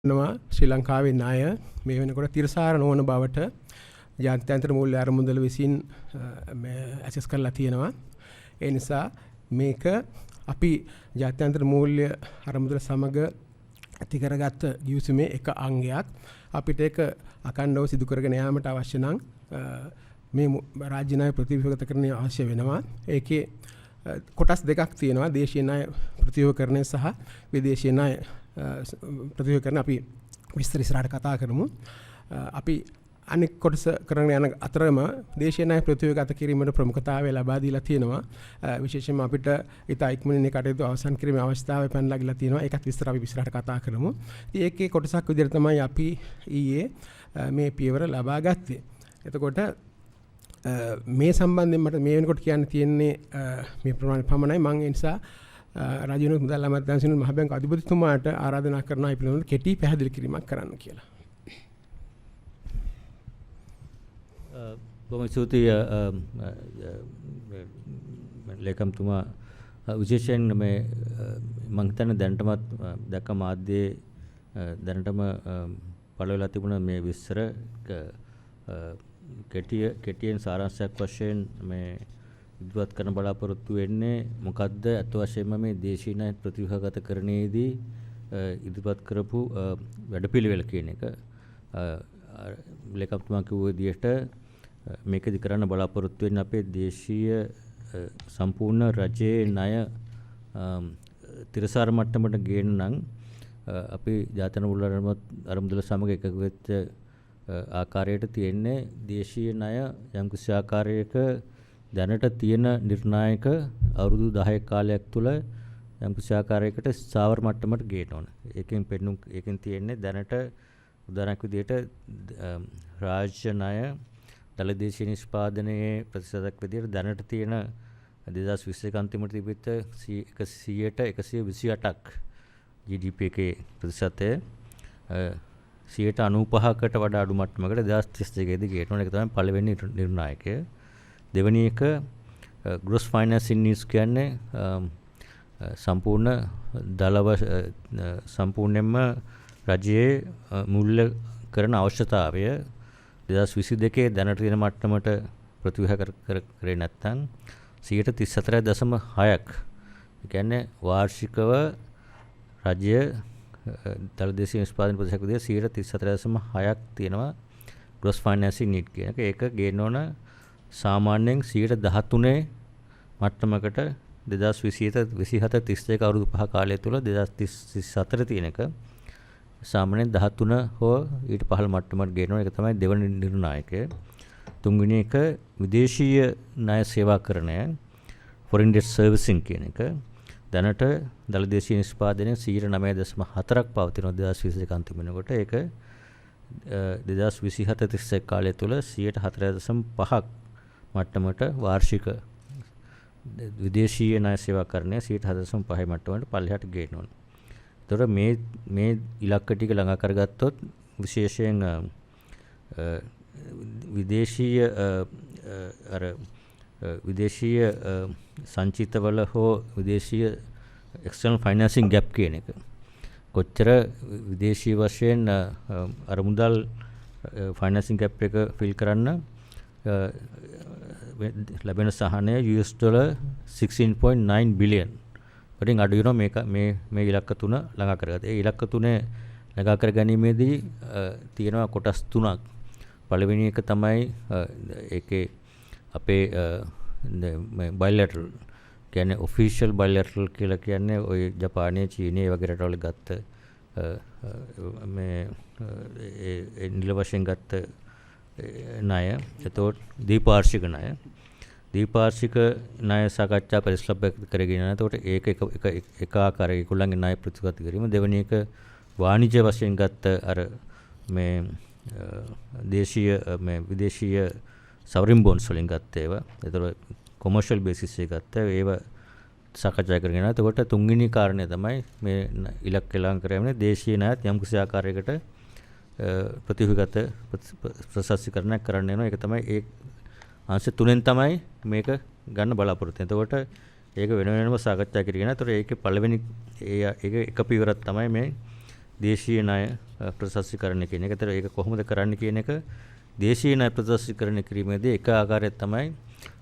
ශ්‍රී ලංකාවේ ණය මේ වෙනකොට තිරසාර නොවන බවට ජාත්‍යන්තර මූල්‍ය අරමුදල විසින් ඇසස් කරලා තියෙනවා. ඒ නිසා මේක අපි ජාත්‍යන්තර මූල්‍ය අරමුදල සමග ඇති කරගත්ත ගිවිසුමේ එක අංගයක්. අපිට ඒක අඛණ්ඩව සිදු කරගෙන යාමට අවශ්‍ය නම් මේ රාජ්‍ය ණය ප්‍රතිව්‍යුහගතකරණය අවශ්‍ය වෙනවා. ඒකේ කොටස් දෙකක් තියෙනවා. දේශීය ණය ප්‍රතිව්‍යුහකරණය සහ විදේශීය ණය ප්‍රතිව්‍යුහකරණ. අපි විස්තර ඉස්සරහට කතා කරමු. අපි අනෙක් කොටස කරගෙන යන අතරම දේශීය ණය ප්‍රතිව්‍යුහගත කිරීමට ප්‍රමුඛතාවය ලබා දීලා තියෙනවා. විශේෂයෙන්ම අපිට ඉතා ඉක්මනින් මේ කටයුතු අවසන් කිරීමේ අවස්ථාව පැනලා ගිලා තියෙනවා. ඒකත් විස්තර අපි ඉස්සරහට කතා කරමු. ඉතින් ඒකේ කොටසක් විදිහට තමයි අපි ඊයේ මේ පියවර ලබා ගත්තේ. එතකොට මේ සම්බන්ධයෙන් මට මේ වෙනකොට කියන්න තියෙන්නේ මේ ප්‍රමාණය පමණයි. මම ඒ නිසා රාජ්‍ය මුදල් අමාත්‍යාංශයේ මහ බැංකුව අධිපතිතුමාට ආරාධනා කරනවා මේ පිළිබඳව කෙටි පැහැදිලි කිරීමක් කරන්න කියලා. බොහොම ස්තුතියි ලේකම්තුමා. විශේෂයෙන් මේ මම හිතන්නේ දැනටමත් දැක්ක මාධ්‍යයේ දැනටම පළ වෙලා තිබුණ මේ විස්තර කෙටියෙන් සාරාංශයක් වශයෙන් මේ ඉදිරිපත් කරන බලාපොරොත්තු වෙන්නේ මොකද්ද අත් වශයෙන්ම මේ දේශීය ණය ප්‍රතිව්‍යුහගතකරණයේදී ඉදිරිපත් කරපු වැඩපිළිවෙල කියන එක. ලේකම්තුමා කිව්ව විදිහට මේකදි කරන්න බලාපොරොත්තු වෙන්නේ අපේ දේශීය සම්පූර්ණ රජයේ ණය තිරසාර මට්ටමට ගේන්න නම් අපි ජාත්‍යන්තර මූල්‍ය අරමුදල සමග එකග වෙච්ච ආකාරයට තියෙන්නේ දේශීය ණය යම්කිසි ආකාරයක දැනට තියෙන නිර්ණායක අවුරුදු 10 කාලයක් තුළ යම්කිසි ආකාරයකට ස්ථාවර මට්ටමට ගේන්න ඕන. ඒකෙන් තියෙන්නේ දැනට උදාහරණයක් විදිහට රාජ්‍ය ණය දළදේශීය නිෂ්පාදනයේ ප්‍රතිශතයක් විදිහට දැනට තියෙන 2021 අන්තිමට තිබිච්ච 128ක් GDP එකේ ප්‍රතිශතය 95%කට වඩා අඩු මට්ටමකට 2032 දී ගේන්න ඕන. ඒක තමයි පළවෙනි නිර්ණායකය. දෙවෙනි එක gross financing needs කියන්නේ සම්පූර්ණයෙන්ම රජයේ මූල්‍ය කරන අවශ්‍යතාවය 2022 දැනට තියෙන මට්ටමට ප්‍රතිව්‍යුහ කරේ නැත්නම් 34.6ක්. ඒ කියන්නේ වාර්ෂිකව රජය දළදේශීය නිෂ්පාදන ප්‍රතිශතයක් විදිහට 34.6ක් තියෙනවා gross financing need කියන එක. ඒක ගේන්න ඕන සාමාන්‍යයෙන් 13% මට්ටමකට 2027-32 අවුරුදු 5 කාලය තුළ 2034 තියෙන එක සාමාන්‍යයෙන් 13 හෝ ඊට පහළ මට්ටමකට ගේනවා. ඒක තමයි දෙවන නිර්ණායකය. තුන්වෙනි එක විදේශීය ණය සේවාකරණය foreign debt servicing කියන එක. දැනට දළදේශීය නිෂ්පාදනයේ 9.4ක් පවතිනවා 2022 අන්තිම වෙනකොට. ඒක 2027-31 කාලය තුළ 4.5ක් මට්ටමට වාර්ෂික විදේශීය ණය සේවාකරණය 4.5 මට්ටමට පල්ලෙහාට ගේන්න ඕන. එතකොට මේ ඉලක්ක ටික ළඟා කරගත්තොත් විශේෂයෙන් විදේශීය සංචිතවල හෝ විදේශීය external financing gap කියන එක කොච්චර විදේශීය වශයෙන් අරමුදල් financing gap එක fill කරන්න ලැබෙන සහනය $16.9 billion වලින් අඩු වෙනවා. මේ ඉලක්ක තුන ළඟා කරගත්තා. ඒ ඉලක්ක තුනේ ළඟා කර ගැනීමේදී තියෙනවා කොටස් තුනක්. පළවෙනි එක තමයි ඒකේ අපේ bilateral කියන්නේ official bilateral කියලා කියන්නේ ඔය ජපානයේ චීනයේ වගේ රටවල ගත්ත මේ නිල වශයෙන් ගත්ත ණය. එතකොට දීපාර්ශ්වික ණය. දීපාර්ශ්වික ණය සාකච්ඡා පරිශ්‍රම කරගෙන යනවා. එතකොට ඒක එක ආකාරයක ඒගොල්ලන්ගේ ණය ප්‍රතිගත කිරීම. දෙවෙනි එක වාණිජ්‍ය වශයෙන් ගත්ත අර මේ දේශීය මේ විදේශීය sovereign bonds වලින් ගත්ත ඒවා. එතකොට commercial basis එක ගත්ත ඒවා සාකච්ඡා කරගෙන යනවා. එතකොට තුන්වෙනි කාරණය තමයි මේ ඉලක්ක ළඟ කරගෙන දේශීය ණයත් යම් කිසි ආකාරයකට ප්‍රතිව්‍යුහගත ප්‍රසස්තිකරණයක් කරන්න වෙනවා. ඒක තමයි ඒ අංශ තුනෙන් තමයි මේක ගන්න බලාපොරොත්තු වෙන්නේ. එතකොට ඒක වෙන වෙනම සාකච්ඡා කරගෙන. ඒතර ඒකේ පළවෙනි ඒක එක පියවරක් තමයි මේ දේශීය ණය ප්‍රශස්තිකරණය කියන එක. ඒතර ඒක කොහොමද කරන්න කියන එක දේශීය ණය ප්‍රශස්තිකරණය කිරීමේදී එක ආකාරයක් තමයි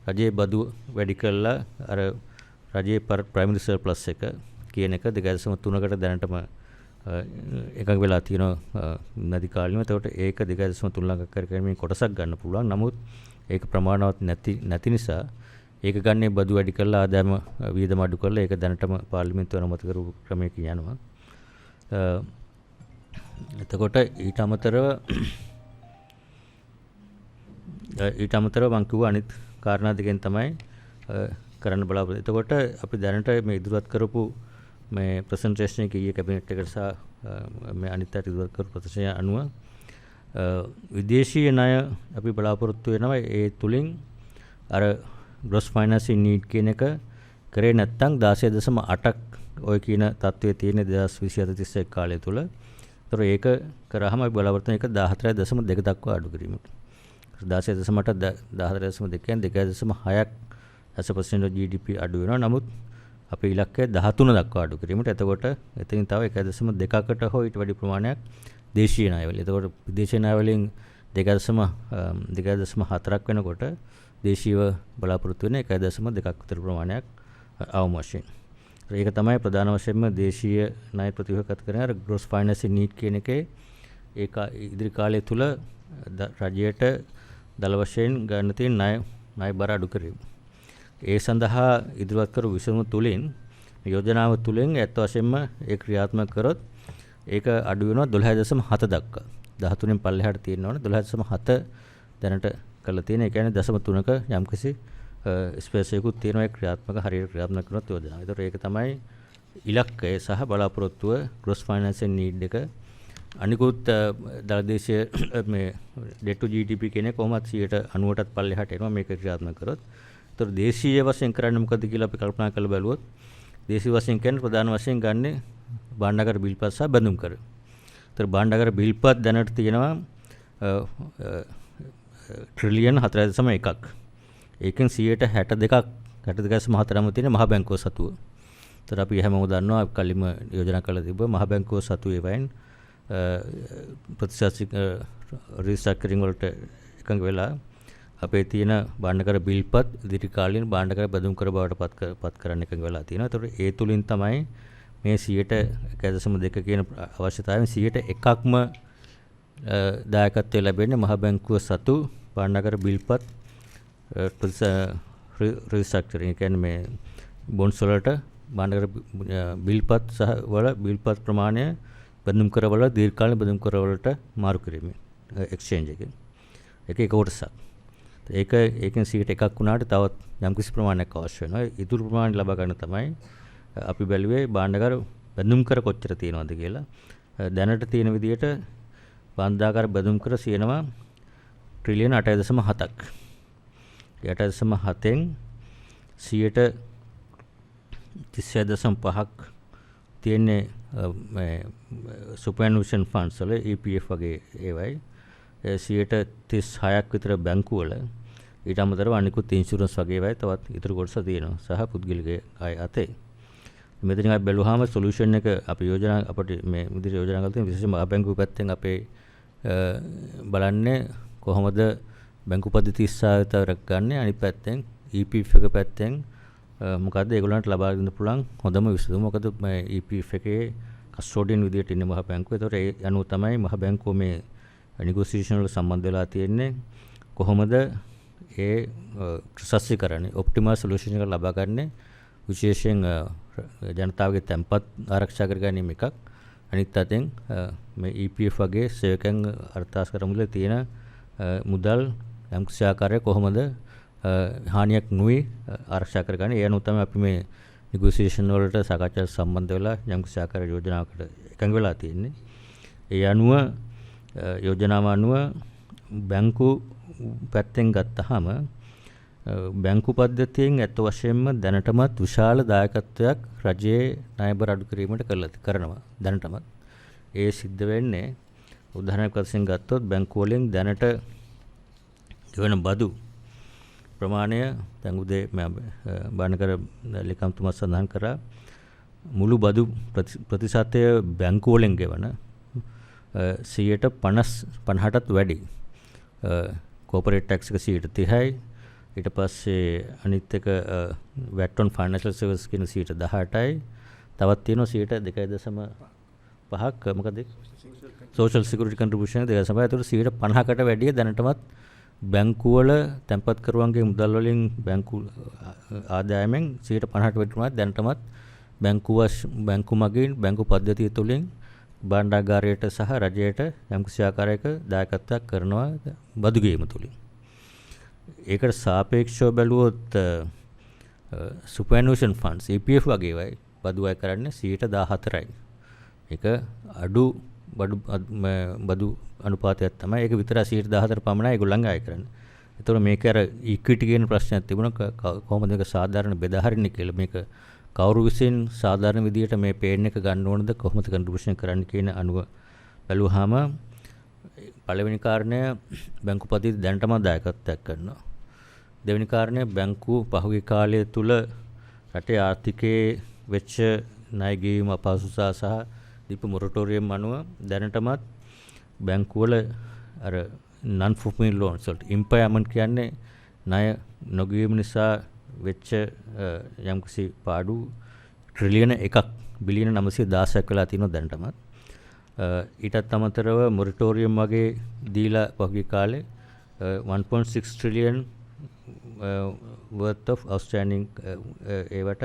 රජයේ බදු වැඩි කළා අර රජයේ ප්‍රයිමරි සර්ප්ලස් එක කියන එක 2.3කට දැනටම එකඟ වෙලා තියෙනවා නදි කාලිනව. එතකොට ඒක 2.3 ළඟ කරගෙන කොටසක් ගන්න පුළුවන්. නමුත් ඒක ප්‍රමාණවත් නැති නිසා ඒක ගන්නේ බදු වැඩි කරලා ආදායම වියදම අඩු කරලා ඒක දැනටම පාර්ලිමේන්තුව අනුමත කරපු ක්‍රමයකින් යනවා. එතකොට ඊට අමතරව මම කිව්වා අනිත් කාරණා දෙකෙන් තමයි කරන්න බලාපොරොත්තු. එතකොට අපි දැනට මේ ඉදිරිපත් කරපු මේ ප්‍රසන්ටේෂන් එක ඊයේ කැබිනට් එකට සහ මේ අනිත් අයට ඉදිරිපත් කරපු ප්‍රතිශය අනුව විදේශීය ණය අපි බලාපොරොත්තු වෙනවා ඒ තුලින් අර gross financing need කියන එක කරේ නැත්නම් 16.8ක් ඔය කියන තත්ත්වයේ තියෙන 2027-31 කාලය තුල. ඒතර ඒක කරාම අපි බලාපොරොත්තු වෙන එක 14.2 දක්වා අඩු කිරීමට. 16.8 14.2 කියන්නේ 2.6ක් as a percent of GDP අඩු වෙනවා. නමුත් අපේ ඉලක්කය 13 දක්වා අඩු කිරීමට. එතකොට එතනින් තව 1.2කට හෝ ඊට වැඩි ප්‍රමාණයක් දේශීය ණය වලින්. එතකොට විදේශීය ණය වලින් 2.4ක් වෙනකොට දේශීයව බලාපොරොත්තු වෙන 1.2ක් විතර ප්‍රමාණයක් අවම වශයෙන්. ඒක තමයි ප්‍රධාන වශයෙන්ම දේශීය ණය ප්‍රතිවහගත කරන අර gross financing need කියන එකේ ඒක ඉදිරි කාලය තුල රජයට දල වශයෙන් ගන්න තියෙන ණය බර අඩු කිරීම. ඒ සඳහා ඉදිරිපත් කරු විසඳුම තුලින් යෝජනාව තුලින් ඇත්ත වශයෙන්ම ඒ ක්‍රියාත්මක කරොත් ඒක අඩු වෙනවා 12.7 දක්වා. 13න් පල්ලෙහාට තියෙනවනේ 12.7 දැනට කරලා තියෙන. ඒ කියන්නේ 0.3ක යම්කිසි ස්පේස් එකකුත් තියෙනවා ඒ හරියට ක්‍රියාත්මක කරනත් යෝජනාව. ඒතකොට ඒක තමයි ඉලක්කය සහ බලාපොරොත්තුව gross financing need එක. අනිකුත් දලදේශීය මේ debt to GDP කියන්නේ කොහොමත් 90%ටත් පල්ලෙහාට එනවා මේක ක්‍රියාත්මක කරොත්. ඒතකොට දේශීය වශයෙන් කරන්නේ මොකද කියලා අපි කල්පනා කරලා බලුවොත් දේශීය වශයෙන් කියන්නේ ප්‍රධාන වශයෙන් ගන්නේ භාණ්ඩාගාර බිල්පත් සහ බැඳුම් කර. ඒතර භාණ්ඩාගාර බිල්පත් දැනට තියෙනවා ට්‍රිලියන් 4.1ක්. ඒකෙන් 62.4ම තියෙන මහ බැංකුව සතුව. ඒතර අපි හැමෝම දන්නවා අපි කලින්ම යෝජනා කරලා තිබ්බා මහ බැංකුව සතුවේ වයින් ප්‍රතිශත රීස්ට්‍රක්චරින් වලට එකඟ වෙලා අපේ තියෙන භාණ්ඩාගාර බිල්පත් ඉදිරි කාලීන භාණ්ඩාගාර බැඳුම් කර බවට පත් කරන්න එකඟ වෙලා තියෙනවා. ඒතකොට ඒ තුලින් තමයි මේ 1.2 කියන අවශ්‍යතාවයෙන් 101ක්ම දායකත්වය ලැබෙන්නේ මහ බැංකුව සතු භාණ්ඩාගාර බිල්පත් රීස්ට්‍රක්චරින් කියන්නේ මේ බොන්ඩ්ස් වලට භාණ්ඩාගාර බිල්පත් සහ වල බිල්පත් ප්‍රමාණය බැඳුම් කරවල දීර්ඝකාලීන බැඳුම් කරවලට මාරු කිරීම එක්ස්චේන්ජ් එකෙන්. ඒක කොටසක්. ඒකෙන් 101ක් වුණාට තවත් යම්කිසි ප්‍රමාණයක් අවශ්‍ය වෙනවා. ඉතුරු ප්‍රමාණය ලබා ගන්න තමයි අපි බැලුවේ භාණ්ඩාගාර බැඳුම් කර කොච්චර තියෙනවද කියලා. දැනට තියෙන විදිහට භාණ්ඩාගාර බැඳුම් කර තියෙනවා ට්‍රිලියන් 8.7ක්. 8.7න් 36.5ක් තියෙන්නේ මේ සුපර්ඇනුෂන් ෆන්ඩ්ස් වල EPF වගේ ඒවයි. 36ක් විතර බැංකු වල ඊට අමතරව අනිකුත් ඉන්ෂුරන්ස් වගේ ඒවයි තවත් ඉතුරු කොටස තියෙනවා සහ පුද්ගලික අය අතේ. මෙතනින් අපි බැලුවාම සොලියුෂන් එක අපි යෝජනා අපිට මේ විදිහට යෝජනා කරලා තියෙන විශේෂයෙන්ම බැංකුව පැත්තෙන් අපේ බලන්නේ කොහොමද බැංකු පද්ධති ඉස්සාවතරක් ගන්න. අනිත් පැත්තෙන් EPF එක පැත්තෙන් මොකද්ද ඒගොල්ලන්ට ලබා දෙන්න පුළුවන් හොඳම විසඳුම. මොකද මේ EPF එකේ කස්ටෝඩියන් විදිහට ඉන්නේ මහ බැංකුව. ඒතකොට ඒ අනුව තමයි මහ බැංකුව මේ නෙගෝසියේෂන් වල සම්බන්ධ වෙලා තියෙන්නේ. කොහොමද ඒ ප්‍රශස්තිකරණය ඔප්ටිමල් සොලියුෂන් එක ලබා ගන්න විශේෂයෙන් ජනතාවගේ තැන්පත් ආරක්ෂා කර ගැනීම එකක්. අනිත් අතෙන් මේ EPF වගේ සේවකයන් අර්ථාස්කර මුල තියෙන මුදල් යම්කිසි ආකාරයක කොහොමද හානියක් නොවි ආරක්ෂා කරගන්නේ. ඒ අනුව තමයි අපි මේ නෙගෝසියේෂන් වලට සාකච්ඡාවට සම්බන්ධ වෙලා යම්කිසි ආකාරයක යෝජනාවකට එකඟ වෙලා තියෙන්නේ. ඒ අනුව යෝජනාව අනුව බැංකු පැත්තෙන් ගත්තාම බැංකු පද්ධතියෙන් ඇත්ත වශයෙන්ම දැනටමත් විශාල දායකත්වයක් රජයේ ණය බර අඩු කිරීමට කරනවා. දැනටමත් ඒ සිද්ධ වෙන්නේ උදාහරණයක් වශයෙන් ගත්තොත් බැංකු වලින් දැනට ගෙවන බදු ප්‍රමාණය දැන් උදේ බාණ්ඩාගාර ලේකම්තුමා සඳහන් කරා මුළු බදු ප්‍රතිශතය බැංකු වලින් ගෙවන %50ටත් වැඩි. කෝපරේට් ටැක්ස් එක 30%යි. ඊට පස්සේ අනිත් එක VAT on financial services කියන 18%යි. තවත් තියෙනවා 2.5ක් මොකද social security contribution 2.5. ඒතකොට 50කට වැඩිය දැනටමත් බැංකු වල තැන්පත් කරුවන්ගේ මුදල් වලින් බැංකු ආදායමෙන් 50ට වැඩිම දැනටමත් බැංකු මගින් බැංකු පද්ධතිය තුළින් භාණ්ඩාගාරයට සහ රජයට යම්කිසි ආකාරයක දායකත්වයක් කරනවා බදු ගේම තුළින්. ඒකට සාපේක්ෂව බැලුවොත් superannuation funds EPF වගේ වයි බදු අය කරන්නේ 14%යි. ඒක අඩු බදු අනුපාතයක් තමයි. ඒක විතර 14% පමණයි ඒගොල්ලන්ගේ අය කරන්නේ. ඒතකොට මේක අර ඉක්විටි කියන ප්‍රශ්නයක් තිබුණා කොහොමද මේක සාධාරණ බෙදා හරින්නේ කියලා. මේක කවුරු විසින් සාධාරණ විදියට මේ පේන් එක ගන්න ඕනද කොහොමද කන්ට්‍රිබියුෂන් කරන්න කියන අනුව බැලුවාම පළවෙනි කාරණය බැංකු පද්ධතිය දැනටම දායකත්වයක් කරනවා. දෙවෙනි කාරණය බැංකු පහුගිය කාලය තුල රටේ ආර්ථිකයේ වෙච්ච ණය ගෙවීම අපහසුතා සහ දීප මොරටෝරියම් අනුව දැනටමත් බැංකුවල අර non performing loans වලට impairment කියන්නේ ණය නොගෙවීම නිසා වෙච්ච යම්කිසි පාඩු ට්‍රිලියන 1ක් බිලියන 916ක් වෙලා තියෙනවා දැනටමත්. ඊටත් අමතරව මොරටෝරියම් වගේ දීලා පහුගිය කාලේ 1.6 trillion worth of outstanding ඒවට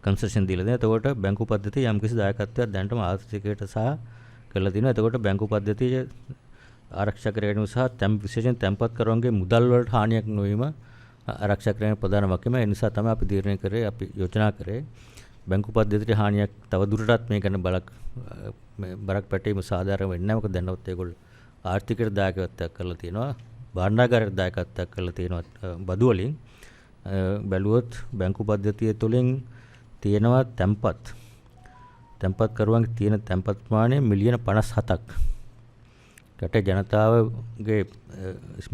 කන්සෙෂන් දීලා දෙනවා. එතකොට බැංකු පද්ධතිය යම්කිසි දායකත්වයක් දැනටම ආර්ථිකයට සහ කරලා තිනවා. එතකොට බැංකු පද්ධතිය ආරක්ෂා කර ගැනීම සහ විශේෂයෙන් තැන්පත් කරවන්ගේ මුදල් වලට හානියක් නොවීම ආරක්ෂා කිරීමේ ප්‍රධාන වගකීම. ඒ නිසා තමයි අපි තීරණය කරේ අපි යෝජනා කරේ බැංකු පද්ධතියට හානියක් තව දුරටත් මේ ගැන බරක් පැටීම සාධාරණ වෙන්නේ නැහැ. මොකද දැනවත් ඒගොල්ලෝ ආර්ථිකයට දායකත්වයක් කරලා තියෙනවා. භාණ්ඩාගාරයට දායකත්වයක් කරලා තියෙනවා බදු වලින්. බැලුවොත් බැංකු පද්ධතිය තුළින් තියෙනවා තැන්පත් කරුවන්ගේ තියෙන තැන්පත් ප්‍රමාණය මිලියන 57ක්. රටේ ජනතාවගේ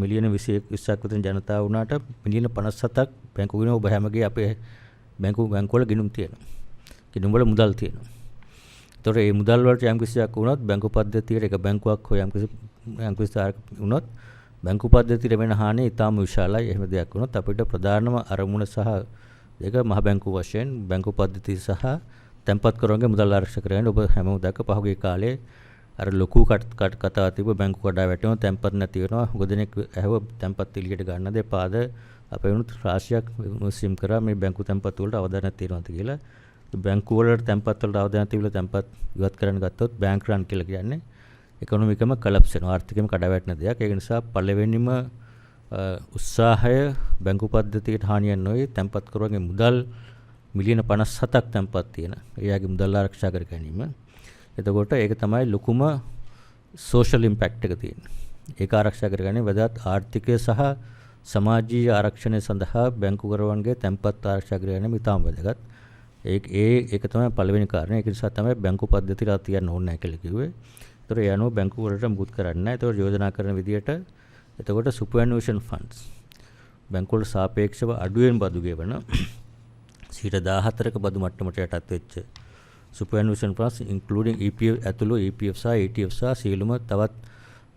මිලියන 20ක් විතර ජනතාව වුණාට මිලියන 57ක් බැංකු ගිණුම ඔබ හැමගේ අපේ බැංකු වල ගිණුම් තියෙනවා. ගිණුම් වල මුදල් තියෙනවා. ඒතකොට මේ මුදල් වලට යම් කිසියක් වුණොත් බැංකු පද්ධතියට එක බැංකුවක් හෝ යම් කිසි වුණොත් බැංකු පද්ධතියට වෙන හානිය ඉතාම විශාලයි. එහෙම දෙයක් වුණොත් අපිට ප්‍රධානම අරමුණ සහ ඒක මහ බැංකු වශයෙන් බැංකු පද්ධතිය සහ තැන්පත් කරවන්ගේ මුදල් ආරක්ෂා කරගන්න ඔබ හැමෝම දැක්ක පහුගිය කාලේ අර ලොකු කතාව තිබ්බ බැංකු කඩා වැටෙනවා තැන්පත් නැති වෙනවා. උගදෙනෙක් ඇහුව තැන්පත් එළියට ගන්නද එපාද අපේ වුණත් රාශියක් මුස්ලිම් කරා මේ බැංකු තැන්පත් වලට අවධානයක් තියෙනවාද කියලා. බැංකු වලට තැන්පත් වලට අවධානයක් තිබිලා තැන්පත් ඉවත් කරන්න ගත්තොත් බැංක් රන් කියලා කියන්නේ ඉකොනොමිකම කොලැප්ස් වෙනවා. ආර්ථිකෙම කඩාවැටෙන දෙයක්. ඒක නිසා පළවෙනිම උත්සාහය බැංකු පද්ධතියට හානියක් නොවේ තැන්පත් කරවන්ගේ මුදල් මිලියන 57ක් තැන්පත් තියෙන. එයාගේ මුදල් ආරක්ෂා කර ගැනීම. එතකොට ඒක තමයි ලොකුම සෝෂල් ඉම්පැක්ට් එක තියෙන්නේ. ඒක ආරක්ෂා කරගන්නේ වැදගත් ආර්ථිකය සහ සමාජීය ආරක්ෂණය සඳහා බැංකු කරවන්ගේ තැන්පත් ආරක්ෂා කර ගැනීම ඉතාම වැදගත්. ඒක තමයි පළවෙනි කාරණය. ඒක නිසා තමයි බැංකු පද්ධතියට තියන්න ඕනේ නැහැ කියලා කිව්වේ. ඒතර ඒ අනුව බැංකු වලට මුකුත් කරන්නේ නැහැ. ඒතකොට යෝජනා කරන විදිහට එතකොට superannuation funds බැංකු වල සාපේක්ෂව අඩුවෙන් බදු ගෙවන 14%ක බදු මට්ටමට යටත් වෙච්ච superannuation funds including EPF ඇතුළු EPF සහ ETF සහ සියලුම තවත්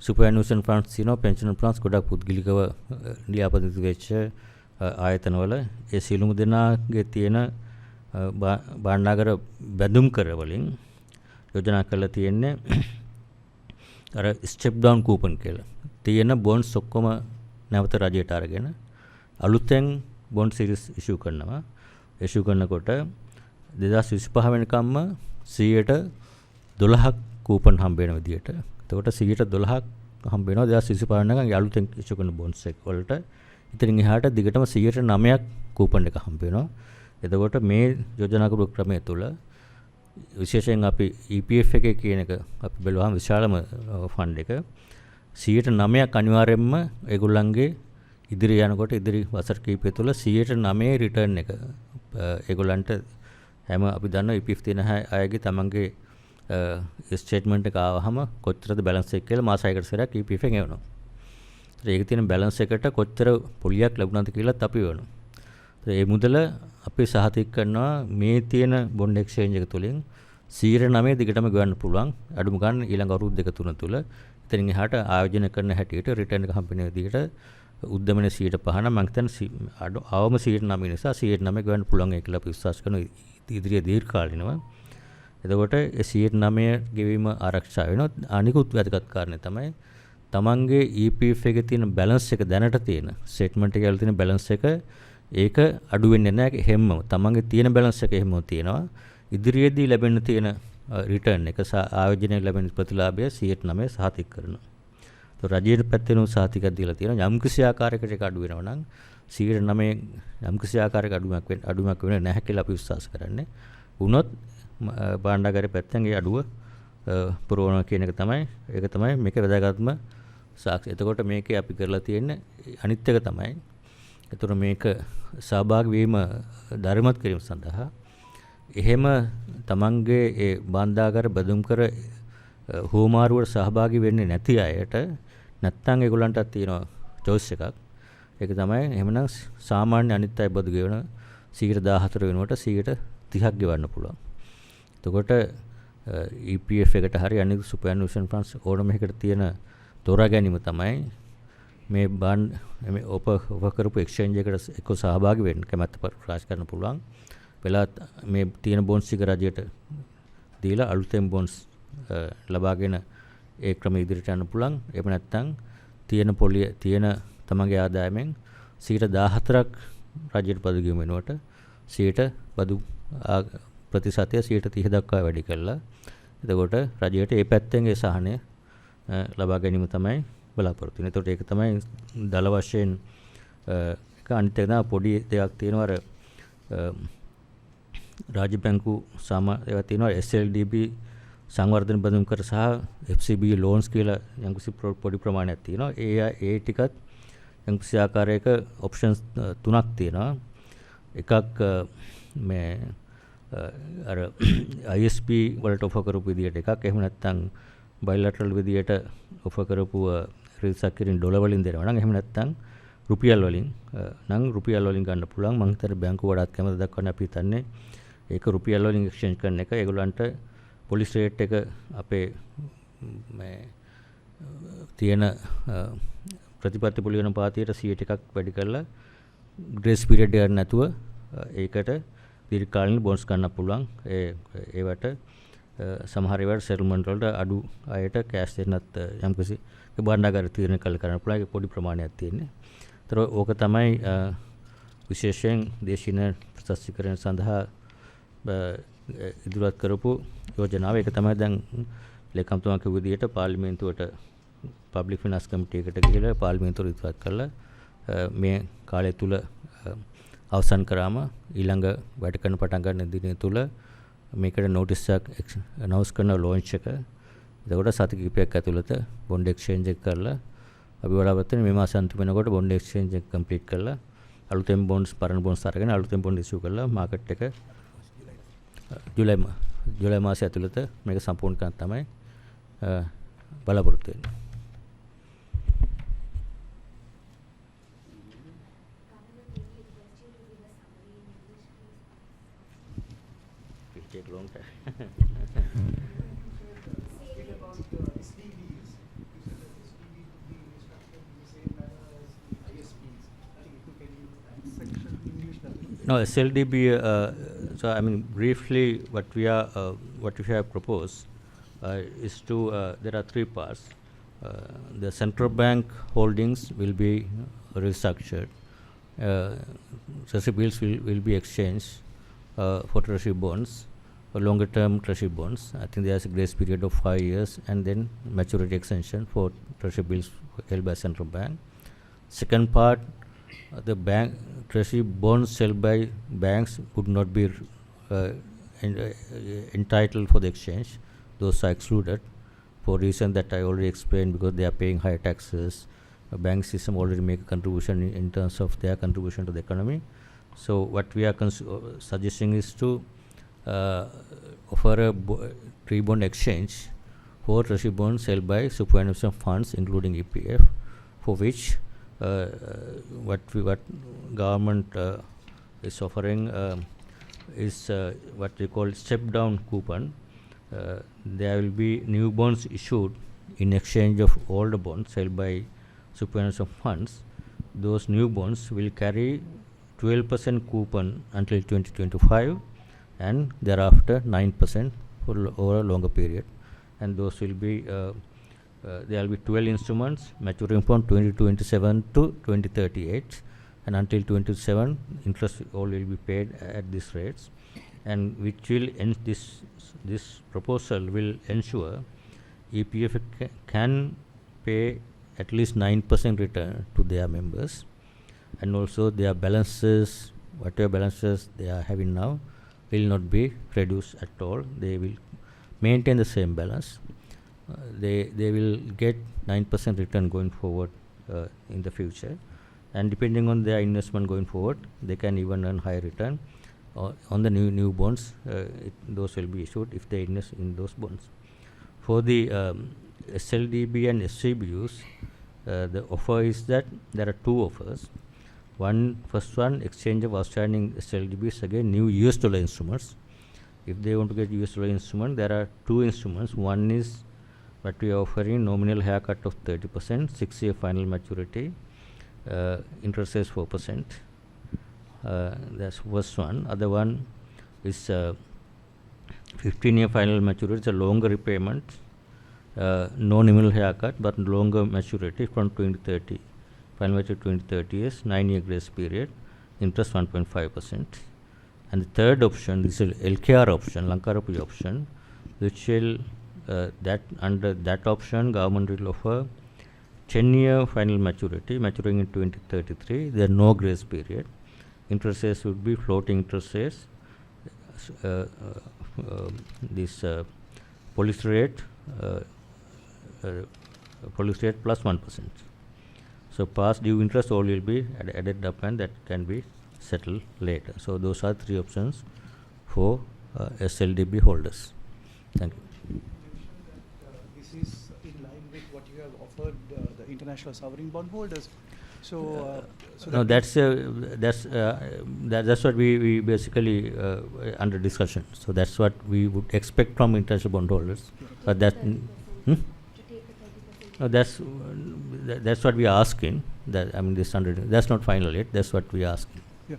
superannuation funds තියෙනවා. pension funds ගොඩක් පුද්ගලිකව ලියාපදිංචි වෙච්ච ආයතනවල ඒ සියලුම දෙනාගේ තියෙන භාණ්ඩාගාර බැඳුම් කර වලින් යෝජනා කරලා තියෙන්නේ අර step down coupon කියලා. තියෙන bonds ඔක්කොම නැවත රජයට අරගෙන අලුතෙන් bond series issue කරනවා. issue කරනකොට 2025 වෙනිකම්ම 12ක් කූපන් හම්බ වෙන විදියට. එතකොට 12ක් හම්බ වෙනවා 2025 වෙනිකම් අලුතෙන් issue කරන bonds එක වලට. ඉතින් එහාට දිගටම 9ක් කූපන් එක හම්බ වෙනවා. එතකොට මේ යෝජනා කරපු ක්‍රමය තුළ විශේෂයෙන් අපි EPF එකේ කියන එක අපි බැලුවාම විශාලම ෆන්ඩ් එක 9ක් අනිවාර්යයෙන්ම ඒගොල්ලන්ගේ ඉදිරි යනකොට ඉදිරි වසර කිහිපය තුළ 9 රිටර්න් එක ඒගොල්ලන්ට හැම අපි දන්නවා EPF තියෙන අයගේ තමන්ගේ ස්ටේට්මන්ට් එක ආවහම කොච්චරද බැලන්ස් එක කියලා මාස 6කට සැරයක් EPF එකෙන් එවනවා. ඒක තියෙන බැලන්ස් එකට කොච්චර පොලියක් ලැබුණාද කියලාත් අපි වෙනවා. ඒ මුදල අපි සහතික කරනවා මේ තියෙන බොන්ඩ් එක්ස්චේන්ජ් එක තුලින් 9 දිගටම ගෙවන්න පුළුවන්. අඩුම ගන්න ඊළඟ අවුරුදු 2-3 තුල. එතනින් එහාට ආයෝජනය කරන හැටියට රිටර්න් කම්පැනි විදිහට උද්දමන 5% නම් මම හිතන්නේ අවම 9 නිසා 9 ගෙවන්න පුළුවන් කියලා අපි විශ්වාස කරන ඉදිරිය දීර්ඝ කාලිනව. එතකොට ඒ 9 ගෙවීම ආරක්ෂා වෙනවා. අනිකුත් වැදගත් කාරණේ තමයි තමන්ගේ EPF එකේ තියෙන බැලන්ස් එක දැනට තියෙන ස්ටේට්මන්ට් එකේ තියෙන බැලන්ස් එක ඒක අඩු වෙන්නේ නැහැ. හැමම තමන්ගේ තියෙන බැලන්ස් එක එහෙමම තියෙනවා. ඉදිරියේදී ලැබෙන්න තියෙන රිටර්න් එක ආයෝජනයේ ලැබෙන ප්‍රතිලාභය 9% සහතික කරනවා. તો රජයේ පැත්තෙන් සහතිකයක් දීලා තියෙනවා. යම් කිසි ආකාරයකට ඒක අඩු වෙනවා නම් 9% යම් කිසි ආකාරයක අඩුවක් වෙන්නේ නැහැ කියලා අපි විශ්වාස කරන්නේ. වුණොත් භාණ්ඩාගාරයේ පැත්තෙන් ඒ අඩුව පුරවනවා කියන එක තමයි මේක වැදගත්ම සාක්ෂි. එතකොට මේකේ අපි කරලා තියෙන්නේ අනිත් එක තමයි. එතකොට මේක සහභාගී වීම ධර්මවත් කිරීම සඳහා එහෙම තමන්ගේ ඒ භාණ්ඩාගාර බඳුන් කර හෝමාරුවට සහභාගී වෙන්නේ නැති අයට නැත්තම් ඒගොල්ලන්ටත් තියෙනවා choice එකක්. ඒක තමයි එහෙමනම් සාමාන්‍ය අනිත් අය බදු ගෙවන 14% වෙනුවට 30ක් ගෙවන්න පුළුවන්. එතකොට EPF එකට හරි අනිත් සුපර්ඇනියුෂන් ෆන්ඩ්ස් ඕනම එකකට තියෙන තෝරා ගැනීම තමයි මේ මේ ඔප කරපු එක්ස්චේන්ජ් එකට එක්ක සහභාගී වෙන්න කැමැත්ත ප්‍රකාශ කරන්න පුළුවන්. වෙලා මේ තියෙන බොන්ඩ්ස් ටික රජයට දීලා අලුතෙන් බොන්ඩ්ස් ලබාගෙන ඒ ක්‍රම ඉදිරියට යන්න පුළුවන්. එහෙම නැත්නම් තියෙන තමන්ගේ ආදායමෙන් 14%ක් රජයට බදු ගෙවීම වෙනුවට 100% බදු ප්‍රතිශතය 30% දක්වා වැඩි කළා. එතකොට රජයට ඒ පැත්තෙන් ඒ සහනය ලබා ගැනීම තමයි බලාපොරොත්තු වෙන්නේ. එතකොට ඒක තමයි දල වශයෙන් එක අනිත් එක තමයි පොඩි දෙයක් තියෙනවා. අර රාජ්‍ය බැංකු ඒවා තියෙනවා SLDB සංවර්ධන බඳුන් කර සහ FCB loans කියලා යම්කිසි පොඩි ප්‍රමාණයක් තියෙනවා. ඒ ටිකත් යම්කිසි ආකාරයක ඔප්ෂන්ස් 3ක් තියෙනවා. එකක් මේ අර ISP වලට ඔෆර් කරපු විදියට එකක්. එහෙම නැත්නම් බයිලැටරල් විදියට ඔෆර් කරපු රිස්ක් කිරින් ඩොලර් වලින් දෙනවා නම් එහෙම නැත්නම් රුපියල් වලින් ගන්න පුළුවන්. මම හිතන්නේ බැංකුව වඩාත් කැමති දක්වන්නේ අපි හිතන්නේ ඒක රුපියල් වලින් එක්ස්චේන්ජ් කරන එක. ඒගොල්ලන්ට පොලිස් රේට් එක අපේ මේ තියෙන ප්‍රතිපත්ති පුලියන පාතියට 100 එකක් වැඩි කරලා ග්‍රේස් පීරියඩ් එකක් නැතුව ඒකට දීර්ඝකාලීන බොන්ඩ්ස් ගන්න පුළුවන්. ඒවට සමහර ඒවාට සෙටල්මන්ට් වලට අඩු අයට කෑෂ් දෙන්නත් යම්කිසි භාණ්ඩාගාර තීරණ කරන්න පුළුවන්. ඒක පොඩි ප්‍රමාණයක් තියෙන්නේ. ඒතර ඕක තමයි විශේෂයෙන් දේශීය ප්‍රතිශතීකරණ සඳහා ඉදිරිපත් කරපු යෝජනාව. ඒක තමයි දැන් ලේකම්තුමා කිව්ව විදිහට පාර්ලිමේන්තුවට පබ්ලික් ෆිනාන්ස් කමිටු එකට ගිහලා පාර්ලිමේන්තුවට ඉදිරිපත් කළා. මේ කාලය තුල අවසන් කරාම ඊළඟ වැඩ කරන පටන් ගන්න දින තුල මේකට නෝටිස් එකක් අනවුන්ස් කරන ලොන්ච් එක. එතකොට සති කිහිපයක් ඇතුළත බොන්ඩ් එක්ස්චේන්ජ් එක කරලා අපි බලාපොරොත්තු වෙන මේ මාස අන්තිම වෙනකොට බොන්ඩ් එක්ස්චේන්ජ් එක කම්ප්ලීට් කරලා අලුතෙන් බොන්ඩ්ස් පරණ බොන්ඩ්ස් අරගෙන අලුතෙන් බොන්ඩ් ඉෂුව කරලා මාකට් එක ජූලයි මාසය ඇතුළත මේක සම්පූර්ණ කරන්න තමයි බලාපොරොත්තු වෙන්නේ. Take long time. No, SLDB. So I mean, briefly, what we have proposed is to. There are 3 parts. The central bank holdings will be restructured. Treasury bills will be exchanged for treasury bonds, for longer term treasury bonds. I think there's a grace period of 5 years, and then maturity extension for treasury bills held by central bank. Second part, the bank treasury bonds held by banks would not be entitled for the exchange. Those are excluded for reason that I already explained, because they are paying higher taxes. The bank system already make a contribution in terms of their contribution to the economy. So what we are suggesting is to offer a pre-bond exchange for treasury bonds held by superannuation funds, including EPF, for which what government is offering is what we call step-down coupon there will be new bonds issued in exchange of older bonds held by superannuation funds. Those new bonds will carry 12% coupon until 2025 and thereafter 9% over a longer period. And those will be there will be 12 instruments maturing from 2027 to 2038, and until 2027 interest all will be paid at these rates, and which will this proposal will ensure EPF can pay at least 9% return to their members, and also their balances, whatever balances they are having now, will not be reduced at all. They will maintain the same balance. They will get 9% return going forward in the future, and depending on their investment going forward, they can even earn higher return on the new bonds. Those will be issued if they invest in those bonds. For the SLDB and SCBUs, the offer is that there are two offers. First one, exchange of outstanding SLDBs again new US dollar instruments. If they want to get US dollar instrument, there are two instruments. One is what we are offering, nominal haircut of 30%, 6-year final maturity, interest is 4%. That's first one. Other one is 15-year final maturity. It's a longer repayment, no nominal haircut, but longer maturity from 2030. Final maturity 2030 is 9-year grace period, interest 1.5%. And the third option, this is LKR option, Lankarapuja option, which will under that option, government will offer 10-year final maturity, maturing in 2033. There are no grace period. Interest rates would be floating interest rates. This policy rate plus 1%. So past due interest all will be added up, and that can be settled later. So those are three options for SLDB holders. Thank you. This is in line with what you have offered the international sovereign bond holders. So, no, that's what we basically under discussion. So that's what we would expect from international bondholders. But that, that's what we are asking. That that's not final yet. That's what we are asking. Yeah.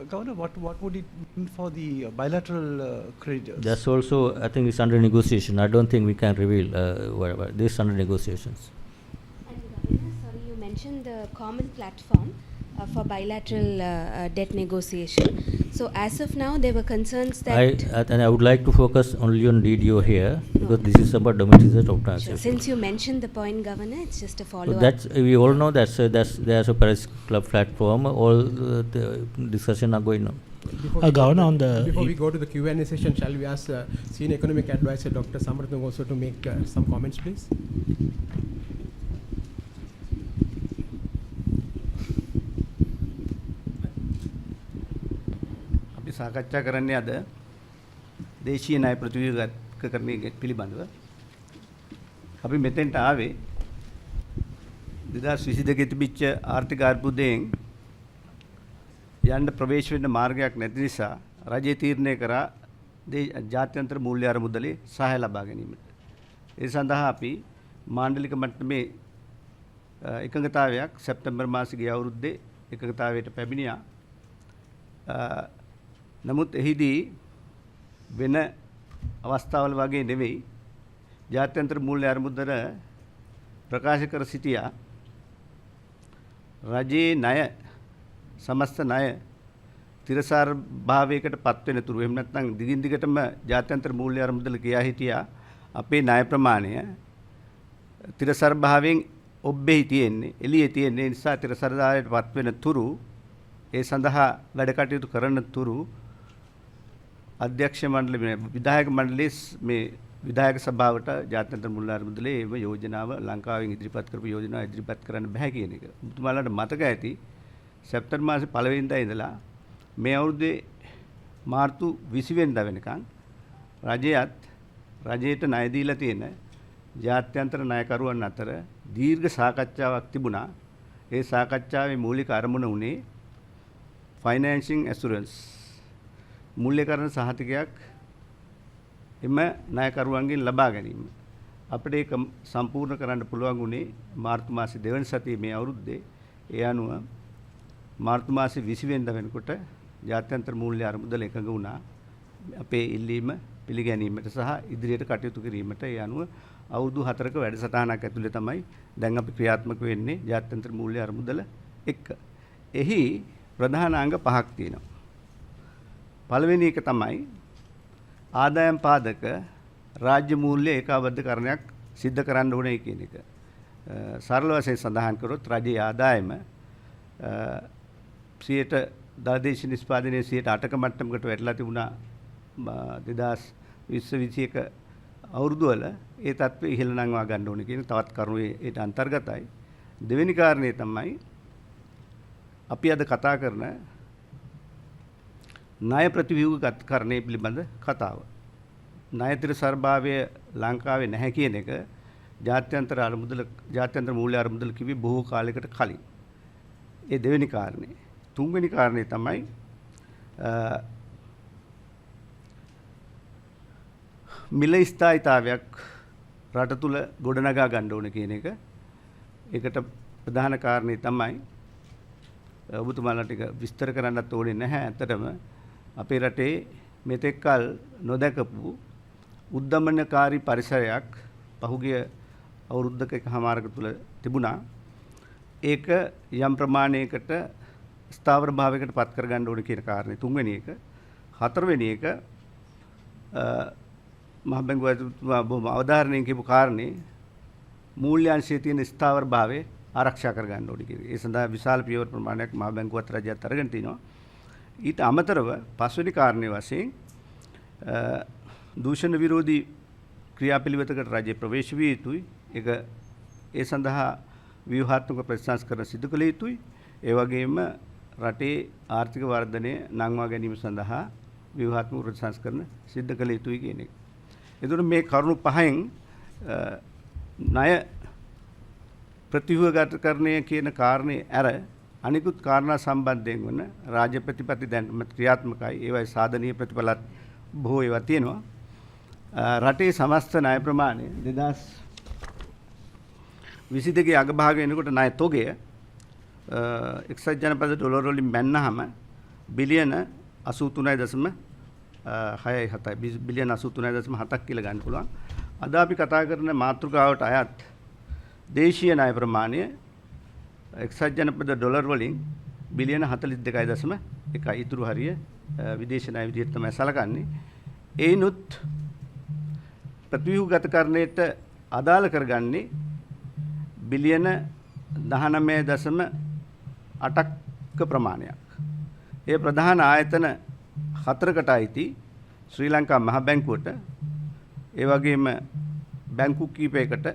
Governor, what would it mean for the bilateral creditors? That's also, I think, it's under negotiation. I don't think we can reveal whatever. This is under negotiations. Sorry, you mentioned the common platform for bilateral debt negotiation. So as of now, there were concerns that... I would like to focus only on DDO here, because this is about domestic organization. Since you mentioned the point, Governor, it's just a follow-up. That's, we all know there's a Paris Club platform. All the discussion are going on. Governor, before we go to the Q&A session, shall we ask Senior Economic Advisor Dr. Samarathna also to make some comments, please? සාකච්ඡා කරන්නේ අද දේශීය ණය ප්‍රතිව්‍යුහකරණය පිළිබඳව. අපි මෙතෙන්ට ආවේ 2022 තිබිච්ච ආර්ථික අර්බුදයෙන් යන්න ප්‍රවේශ වෙන්න මාර්ගයක් නැති නිසා රජය තීරණය කරා ජාත්‍යන්තර මූල්‍ය අරමුදලේ සහාය ලබා ගැනීමට. ඒ සඳහා අපි මාණ්ඩලික මට්ටමේ එකඟතාවයක් සැප්තැම්බර් මාසයේ ගිය අවුරුද්දේ එකඟතාවයට පැමිණියා. නමුත් එහිදී වෙන අවස්ථාවල වගේ නෙවෙයි ජාත්‍යන්තර මූල්‍ය අරමුදල ප්‍රකාශ කර සිටියා රජයේ ණය සමස්ත ණය තිරසාර භාවයකට පත් වෙන තුරු එහෙම නැත්නම් දිගින් දිගටම ජාත්‍යන්තර මූල්‍ය අරමුදල කියා හිටියා අපේ ණය ප්‍රමාණය තිරසාර භාවයෙන් ඔබ්බෙහි තියෙන්නේ එළියේ තියෙන්නේ නිසා තිරසාරදාරයට පත් වෙන තුරු ඒ සඳහා වැඩ කටයුතු කරන තුරු අධ්‍යක්ෂ මණ්ඩලයේ විධායක මණ්ඩලයේ මේ විධායක සභාවට ජාත්‍යන්තර මූල්‍ය අරමුදලේ මේ යෝජනාව ලංකාවෙන් ඉදිරිපත් කරපු යෝජනාව ඉදිරිපත් කරන්න බෑ කියන එක. මුතුමාලාට මතක ඇති සැප්තැම්බර් මාසේ 1 වෙනිදා ඉඳලා මේ අවුරුද්දේ මාර්තු 20 වෙනිදා වෙනකන් රජයට ණය දීලා තියෙන ජාත්‍යන්තර ණයකරුවන් අතර දීර්ඝ සාකච්ඡාවක් තිබුණා. ඒ සාකච්ඡාවේ මූලික අරමුණ උනේ ෆයිනෑන්සිං ඇෂුරන්ස් මූල්‍යකරණ සහතිකයක් එම ණයකරුවන්ගෙන් ලබා ගැනීම. අපිට ඒක සම්පූර්ණ කරන්න පුළුවන් වුණේ මාර්තු මාසයේ දෙවන සතියේ මේ අවුරුද්දේ. ඒ අනුව මාර්තු මාසයේ 20 වෙනිදා වෙනකොට ජාත්‍යන්තර මූල්‍ය අරමුදල එකඟ වුණා අපේ ඉල්ලීම පිළිගැනීමට සහ ඉදිරියට කටයුතු කිරීමට. ඒ අනුව අවුරුදු 4ක වැඩසටහනක් ඇතුළේ තමයි දැන් අපි ක්‍රියාත්මක වෙන්නේ ජාත්‍යන්තර මූල්‍ය අරමුදල එක්ක. එහි ප්‍රධාන අංග 5ක් තියෙනවා. පළවෙනි එක තමයි ආදායම් පාදක රාජ්‍ය මූල්‍ය ඒකාබද්ධකරණයක් සිද්ධ කරන්න ඕනේ කියන එක. සරල වශයෙන් සඳහන් කරොත් රජයේ ආදායම 100% නිෂ්පාදනයේ 8% මට්ටමකට වැටලා තිබුණා 2020-21 අවුරුදු වල. ඒ තත්ත්වය ඉහළ නංවා ගන්න ඕනේ කියන තවත් කරුණු ඒට අන්තර්ගතයි. දෙවෙනි කාරණේ තමයි අපි අද කතා කරන ණය ප්‍රතිව්‍යුහගතකරණය පිළිබඳ කතාව. ණය තිරසරභාවය ලංකාවේ නැහැ කියන එක ජාත්‍යන්තර මූල්‍ය අරමුදල කිව්වේ බොහෝ කාලයකට කලින්. ඒ දෙවෙනි කාරණේ. තුන්වෙනි කාරණේ තමයි මිල ස්ථායීතාවයක් රට තුල ගොඩනගා ගන්න ඕන කියන එක. ඒකට ප්‍රධාන කාරණේ තමයි ඔබතුමාලා ටික විස්තර කරන්නත් ඕනේ නැහැ. ඇත්තටම අපේ රටේ මෙතෙක්කල් නොදකපු උද්දමනකාරී පරිසරයක් පහුගිය අවුරුද්දක එකමාරක තුල තිබුණා. ඒක යම් ප්‍රමාණයකට ස්ථාවර භාවයකට පත් කර ගන්න ඕනේ කියන කාරණේ තුන්වෙනි එක. හතරවෙනි එක මහ බැංකුව බොහොම අවධාරණයෙන් කියපු කාරණේ මූල්‍යාංශයේ තියෙන ස්ථාවර භාවය ආරක්ෂා කර ගන්න ඕනේ කියන එක. ඒ සඳහා විශාල පියවර ප්‍රමාණයක් මහ බැංකුවත් රජයත් අරගෙන තිනවා. ඊට අමතරව පස්වෙනි කාරණේ වශයෙන් දූෂණ විරෝධී ක්‍රියාපිළිවෙතකට රජය ප්‍රවේශ විය යුතුයි. ඒක ඒ සඳහා ව්‍යුහාත්මක ප්‍රතිසංස්කරණ සිදු කළ යුතුයි. ඒ වගේම රටේ ආර්ථික වර්ධනය නංවා ගැනීම සඳහා ව්‍යුහාත්මක ප්‍රතිසංස්කරණ සිදු කළ යුතුයි කියන එක. එතකොට මේ කරුණු පහෙන් ණය ප්‍රතිව්‍යුහගතකරණය කියන කාරණේ ඇර අනිකුත් කාරණා සම්බන්ධයෙන් වන රාජ්‍ය ප්‍රතිපත්ති දැන් ක්‍රියාත්මකයි. ඒවයි සාධනීය ප්‍රතිඵලත් බොහෝ ඒවා තියෙනවා. රටේ සමස්ත ණය ප්‍රමාණය 2022 අගභාග වෙනකොට ණය තොගය එක්සත් ජනපද ඩොලර් වලින් බැන්නහම බිලියන 83.67 බිලියන 83.7ක් කියලා ගන්න පුළුවන්. අද අපි කතා කරන මාතෘකාවට අයත් දේශීය ණය ප්‍රමාණය එක්සත් ජනපද ඩොලර් වලින් බිලියන 42.1. ඉතුරු හරිය විදේශ ණය විදිහට තමයි සලකන්නේ. ඒනොත් ප්‍රතිව්‍යුහගතකරණයට අදාළ කරගන්නේ බිලියන 19.8ක ප්‍රමාණයක්. ඒ ප්‍රධාන ආයතන 4කට අයිති ශ්‍රී ලංකා මහ බැංකුවට, ඒ වගේම බැංකු කීපයකට,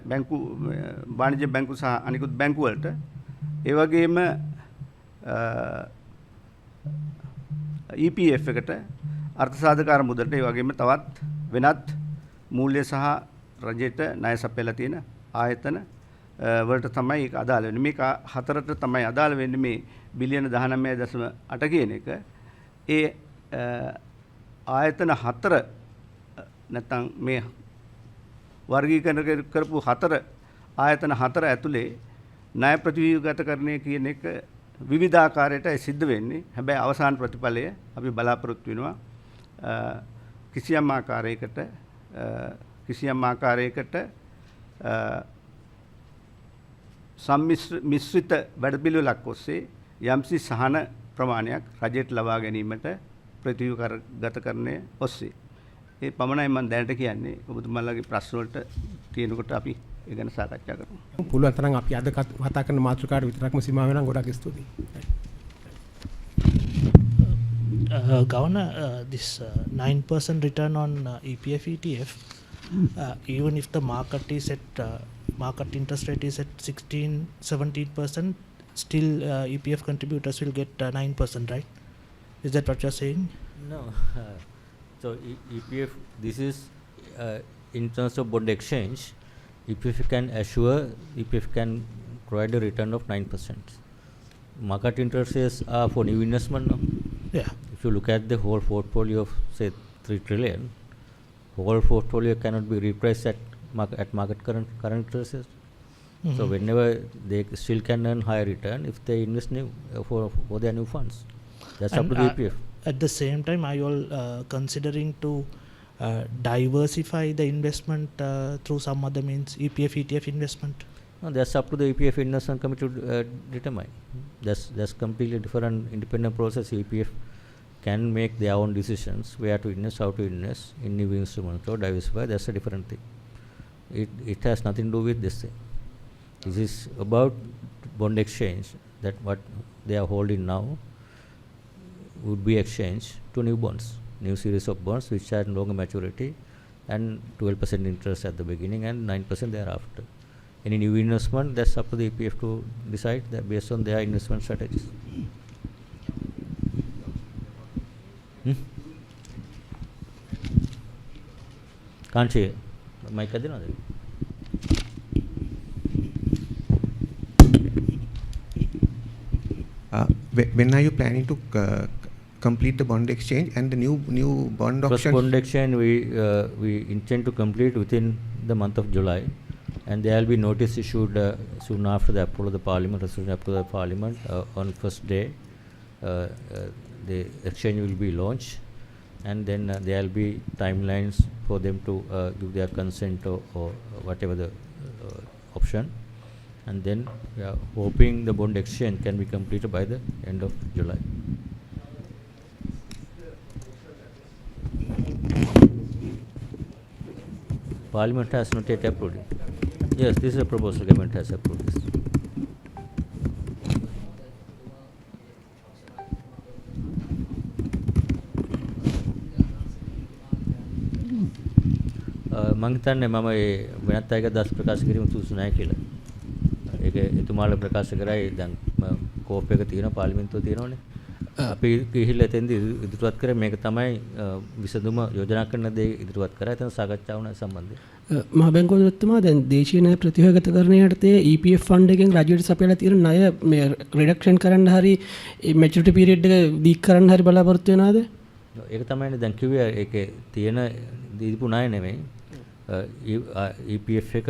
වාණිජ්‍ය බැංකු සහ අනිකුත් බැංකු වලට, ඒ වගේම EPF එකට, අර්ථසාධකාර මුදලට, ඒ වගේම තවත් වෙනත් මූල්‍ය සහ රජයට ණය සපයලා තියෙන ආයතන වලට තමයි ඒක අදාළ වෙන්නේ. මේක හතරට තමයි අදාළ වෙන්නේ මේ බිලියන 19.8 කියන එක. ඒ ආයතන හතර නැත්නම් මේ වර්ගීකරණය කරපු හතර ආයතන හතර ඇතුලේ ණය ප්‍රතිව්‍යුහගතකරණය කියන එක විවිධාකාරයට සිද්ධ වෙන්නේ. හැබැයි අවසාන ප්‍රතිඵලය අපි බලාපොරොත්තු වෙනවා කිසියම් ආකාරයකට මිශ්‍රිත වැඩපිළිවෙලක් ඔස්සේ යම්සි සහන ප්‍රමාණයක් රජයට ලබා ගැනීමට ප්‍රතිව්‍යුහගතකරණය ඔස්සේ. ඒ පමණයි මම දැනට කියන්නේ. ඔබතුමාලාගේ ප්‍රශ්න වලට තියෙනකොට අපි ඒ ගැන සාකච්ඡා කරමු. පුළුවන් තරම් අපි අද කතා කරන මාතෘකාවට විතරක්ම සීමා වෙනවා. ගොඩක් ස්තුතියි. Governor, this 9% return on EPF ETF, even if the market is at market interest rate is at 16-17%, still EPF contributors will get 9%, right? Is that what you're saying? No. So EPF, this is in terms of bond exchange. EPF can assure, EPF can provide a return of 9%. Market interest rates are for new investment now. Yeah. If you look at the whole portfolio of say 3 trillion, whole portfolio cannot be repriced at market current interest. So whenever they still can earn higher return if they invest new for their new funds. That's up to the EPF. At the same time, are you all considering to diversify the investment through some other means, EPF, ETF investment? No, that's up to the EPF investment committee to determine. That's completely different independent process. EPF can make their own decisions where to invest, how to invest in new instruments or diversify. That's a different thing. It has nothing to do with this thing. This is about bond exchange, that what they are holding now would be exchanged to new bonds, new series of bonds which had longer maturity and 12% interest at the beginning and 9% thereafter. Any new investment, that's up to the EPF to decide that based on their investment strategies. Can't see mic adina. When are you planning to complete the bond exchange and the new bond First auction? bond exchange we intend to complete within the month of July, and there will be notice issued soon after the approval of the Parliament, resolution approval of the Parliament. On first day, the exchange will be launched, and then there will be timelines for them to give their consent or whatever the option. And then we are hoping the bond exchange can be completed by the end of July. Parliament has not yet approved it. Yes, this is a proposal. Government has approved this. මම හිතන්නේ මම ඒ වෙනත් අයගේ දස් ප්‍රකාශ කිරීම සුදුසු නැහැ කියලා. ඒක එතුමාලා ප්‍රකාශ කරයි දැන් කෝප් එක තියෙනවා පාර්ලිමේන්තුවේ තියෙනවනේ. අපි කිහිල්ල එතෙන්දී ඉදිරිපත් කරේ මේක තමයි විසඳුම යෝජනා කරන දේ ඉදිරිපත් කරා. එතන සාකච්ඡා වුණා සම්බන්ධයෙන්. මහ බැංකුවතුමා දැන් දේශීය ණය ප්‍රතිව්‍යුහගතකරණය යටතේ EPF ෆන්ඩ් එකෙන් රජයට සපයලා තියෙන ණය මේ රිඩක්ෂන් කරන්න හරි මැචුරිටි පීරියඩ් එක දීක් කරන්න හරි බලාපොරොත්තු වෙනවද? ඒක තමයිනේ දැන් කිව්වේ ඒකේ තියෙන දීපු ණය නෙමෙයි. EPF එක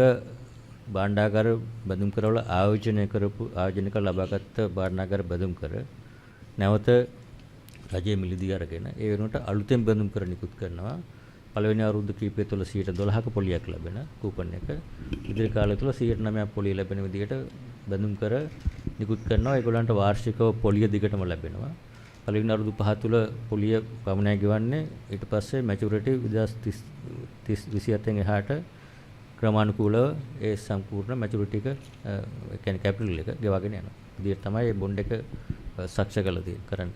භාණ්ඩාගාර බඳුන් කරවල ආයෝජනය කරලා ලබාගත් භාණ්ඩාගාර බඳුන් කර නැවත රජයේ මිලදී අරගෙන ඒ වෙනුවට අලුතෙන් බඳුන් කර නිකුත් කරනවා. පළවෙනි අවුරුදු කිහිපය තුළ 12%ක පොලියක් ලැබෙන කූපන් එක ඉදිරි කාලය තුළ 9% පොලිය ලැබෙන විදිහට බඳුන් කර නිකුත් කරනවා. ඒගොල්ලන්ට වාර්ෂිකව පොලිය දිගටම ලැබෙනවා. පළවෙනි අවුරුදු 5 තුළ පොලිය පමණයි ගෙවන්නේ. ඊට පස්සේ මැචුරිටි 2027 එහාට ක්‍රමානුකූලව ඒ සම්පූර්ණ මැචුරිටි එක කියන්නේ කැපිටල් එක ගෙවාගෙන යනවා. ඉතින් තමයි මේ බොන්ඩ් එක සක්ෂ කළ කරන්නේ.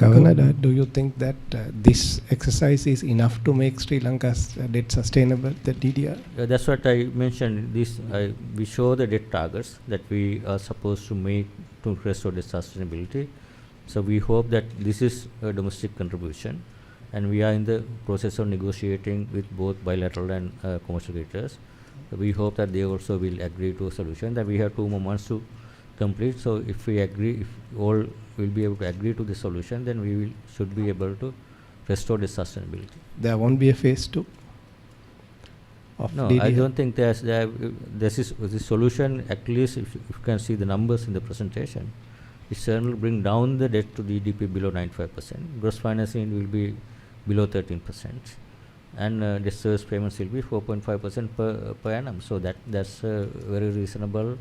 Governor, do you think that this exercise is enough to make Sri Lanka's debt sustainable, the DDR? That's what I mentioned. We show the debt targets that we are supposed to make to restore the sustainability. So we hope that this is a domestic contribution, and we are in the process of negotiating with both bilateral and commercial creditors. So we hope that they also will agree to a solution. That we have 2 more months to complete. So if we agree, if all will be able to agree to the solution, then we should be able to restore the sustainability. There won't be a phase 2 of No, DDR? I don't think this is the solution. At least if you can see the numbers in the presentation, it certainly bring down the debt to GDP below 95%. Gross financing will be below 13%, and debt service payments will be 4.5% per annum. So that's a very reasonable,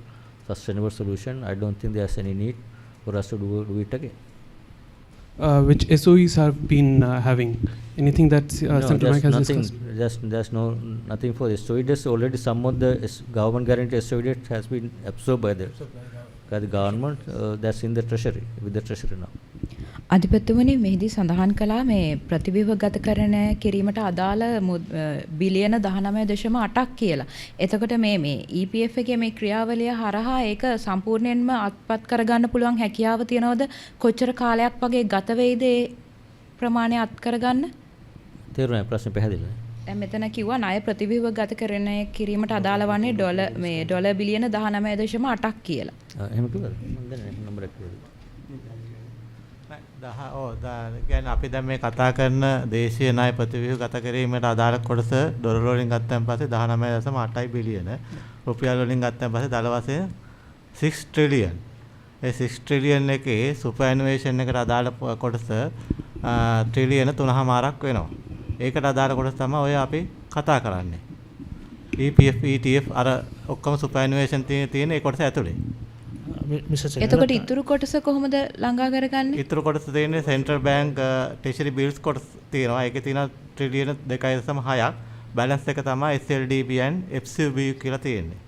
sustainable solution. I don't think there's any need for us to do it again. Which SOEs have been having? Anything that Central Bank has discussed? There's nothing for the SOE. There's already some of the government guaranteed SOE debt has been absorbed by the government. That's in the treasury, with the treasury now. අධිපතිතුමනි මෙහිදී සඳහන් කළා මේ ප්‍රතිව්‍යුහගතකරණය කිරීමට අදාළ බිලියන 19.8ක් කියලා. එතකොට මේ EPF එකේ මේ ක්‍රියාවලිය හරහා ඒක සම්පූර්ණයෙන්ම අත්පත් කරගන්න පුළුවන් හැකියාව තියනවද? කොච්චර කාලයක් වගේ ගත වෙයිද ඒ ප්‍රමාණය අත් කරගන්න? තේරුණා ප්‍රශ්නේ පැහැදිලි නෑ. දැන් මෙතන කිව්වා ණය ප්‍රතිව්‍යුහගතකරණය කිරීමට අදාළ වන්නේ ඩොලර් බිලියන 19.8ක් කියලා. එහෙම කිව්වද? මම දන්නේ නැහැ නම්බරයක් කියලා. කියන්නේ අපි දැන් මේ කතා කරන දේශීය ණය ප්‍රතිව්‍යුහ ගත කිරීමට අදාළ කොටස ඩොලර් වලින් ගත්තන් පස්සේ 19.8 බිලියන රුපියල් වලින් ගත්තන් පස්සේ දල වශයෙන් 6 ට්‍රිලියන්. ඒ 6 ට්‍රිලියන් එකේ සුපර්ඇනුවේෂන් එකට අදාළ කොටස ට්‍රිලියන 3.5ක් වෙනවා. ඒකට අදාළ කොටස තමයි ඔය අපි කතා කරන්නේ. EPF ETF අර ඔක්කොම සුපර්ඇනුවේෂන් තියෙන ඒ කොටස ඇතුලේ. එතකොට ඉතුරු කොටස කොහොමද ළඟා කරගන්නේ? ඉතුරු කොටස තියෙන්නේ සෙන්ට්‍රල් බැංක් ට්‍රෙෂරි බිල්ස් කොටස තියෙනවා. ඒකේ තියෙන ට්‍රිලියන 2.6ක්. බැලන්ස් එක තමයි SLDB and FCB කියලා තියෙන්නේ.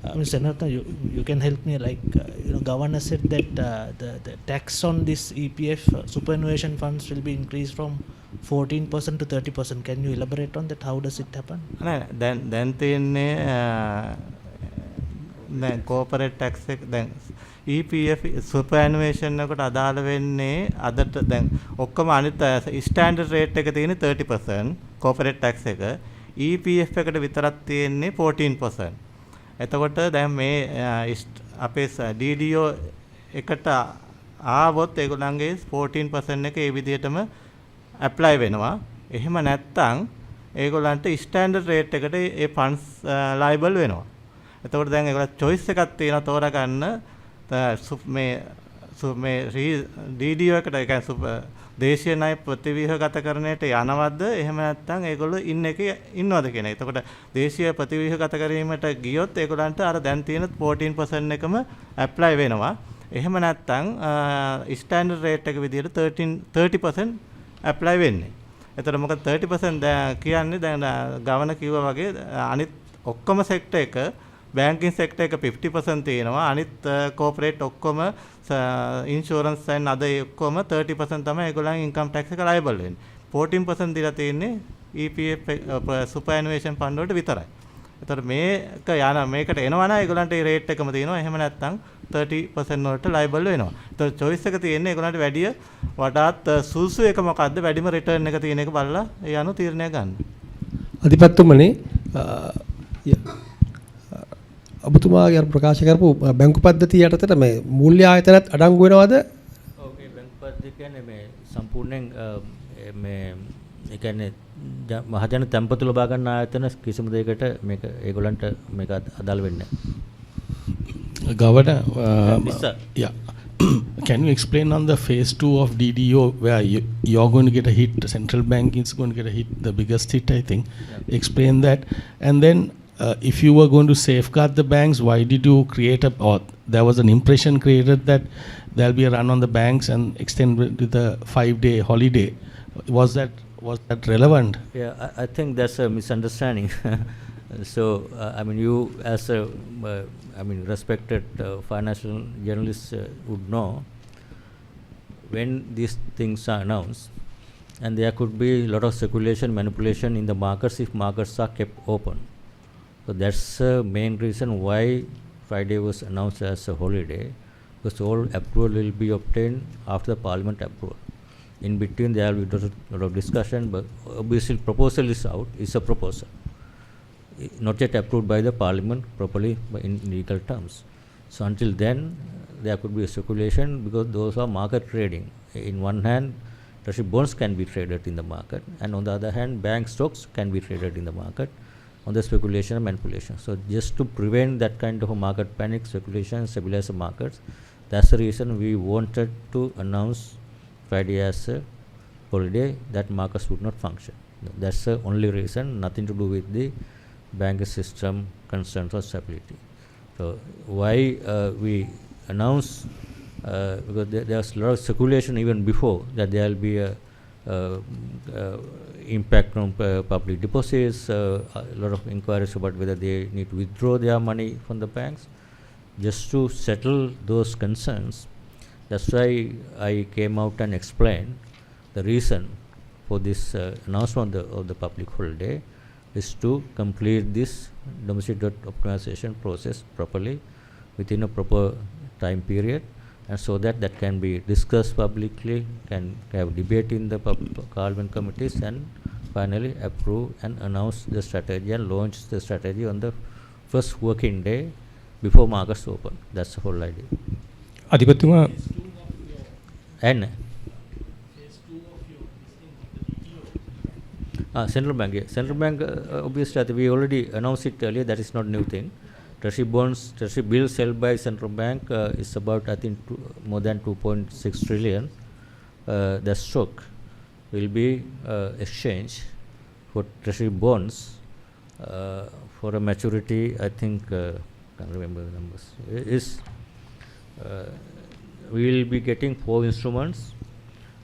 Mr. Senator, you can help me, like, governor said that the tax on this EPF superannuation funds will be increased from 14% to 30%. Can you elaborate on that? How does it happen? දැන් තියෙන්නේ දැන් corporate tax එක දැන් EPF superannuation එකට අදාළ වෙන්නේ අදට දැන් ඔක්කොම අනිත් ස්ටෑන්ඩඩ් රේට් එක තියෙන්නේ 30% corporate tax එක. EPF එකට විතරක් තියෙන්නේ 14%. එතකොට දැන් මේ අපේ DDO එකට ආවොත් ඒගොල්ලන්ගේ 14% එක ඒ විදිහටම ඇප්ලයි වෙනවා. එහෙම නැත්නම් ඒගොල්ලන්ට ස්ටෑන්ඩඩ් රේට් එකට ඒ ෆන්ඩ්ස් ලයබල් වෙනවා. එතකොට දැන් ඒගොල්ලෝ choice එකක් තියෙනවා තෝරගන්න මේ DDO එකට ඒ කියන්නේ දේශීය ණය ප්‍රතිව්‍යුහගතකරණයට යනවද එහෙම නැත්නම් ඒගොල්ලෝ ඉන්නවද කියන එක. එතකොට දේශීය ප්‍රතිව්‍යුහගත කිරීමට ගියොත් ඒගොල්ලන්ට අර දැන් තියෙන 14% එකම ඇප්ලයි වෙනවා. එහෙම නැත්නම් ස්ටෑන්ඩඩ් රේට් එක විදිහට 30% ඇප්ලයි වෙන්නේ. එතකොට මොකද 30% කියන්නේ දැන් ගවර්නර් කිව්වා වගේ අනිත් ඔක්කොම සෙක්ටර් එක බැංකින් සෙක්ටර් එක 50% තියෙනවා. අනිත් කෝපරේට් ඔක්කොම ඉන්ෂුරන්ස් and අද ඔක්කොම 30% තමයි ඒගොල්ලන් ඉන්කම් ටැක්ස් එක ලයබල් වෙන්නේ. 14% දීලා තියෙන්නේ EPF සුපර්ඇනුවේෂන් ෆන්ඩ් වලට විතරයි. එතකොට මේකට එනවා නම් ඒගොල්ලන්ට ඒ රේට් එකම තියෙනවා. එහෙම නැත්නම් 30% වලට ලයබල් වෙනවා. එතකොට choice එක තියෙන්නේ ඒගොල්ලන්ට වඩාත් සුසු එක මොකද්ද වැඩිම රිටර්න් එක තියෙන එක බලලා ඒ අනුව තීරණය ගන්න. අධිපතිතුමනි ඔබතුමාගේ ප්‍රකාශ කරපු බැංකු පද්ධතිය යටතට මේ මූල්‍ය ආයතනත් අඩංගු වෙනවද? ඔව් මේ බැංකු පද්ධතිය කියන්නේ මේ සම්පූර්ණයෙන් මේ ඒ කියන්නේ මහජන තැන්පතු ලබා ගන්න ආයතන කිසිම දෙයකට මේක ඒගොල්ලන්ට මේක අදාළ වෙන්නේ නැහැ. Governor, can you explain on the phase 2 of DDO where you're going to get a hit, the central bank is going to get a hit, the biggest hit I think. Yeah. Explain that. And then if you were going to safeguard the banks, why did you create or there was an impression created that there'll be a run on the banks and extend with the 5-day holiday. Was that relevant? Yeah, I think that's a misunderstanding. So, I mean, you as a, respected financial journalist would know when these things are announced, and there could be a lot of speculation, manipulation in the markets if markets are kept open. So that's the main reason why Friday was announced as a holiday, because all approval will be obtained after the parliament approval. In between there will be a lot of discussion, but obviously proposal is out, it's a proposal. Not yet approved by the parliament properly in legal terms. So until then there could be a speculation because those are market trading. In one hand, treasury bonds can be traded in the market, and on the other hand, bank stocks can be traded in the market on the speculation and manipulation. So just to prevent that kind of a market panic, speculation, stabilize the markets, that's the reason we wanted to announce Friday as a holiday, that markets would not function. That's the only reason, nothing to do with the banking system concerns or stability. So why we announce, because there's a lot of speculation even before that there will be a impact on public deposits, a lot of inquiries about whether they need to withdraw their money from the banks. Just to settle those concerns, that's why I came out and explained the reason for this announcement of the public holiday is to complete this domestic debt optimization process properly within a proper time period, and so that can be discussed publicly, can have debate in the parliament committees, and finally approve and announce the strategy and launch the strategy on the first working day before markets open. That's the whole idea. Adipatuma, And central bank, yeah. Central bank, obviously, I think we already announced it earlier. That is not new thing. Treasury bonds, treasury bills held by central bank is about, I think, more than 2.6 trillion. The stock will be exchanged for treasury bonds for a maturity. I think can't remember the numbers. We will be getting 4 instruments.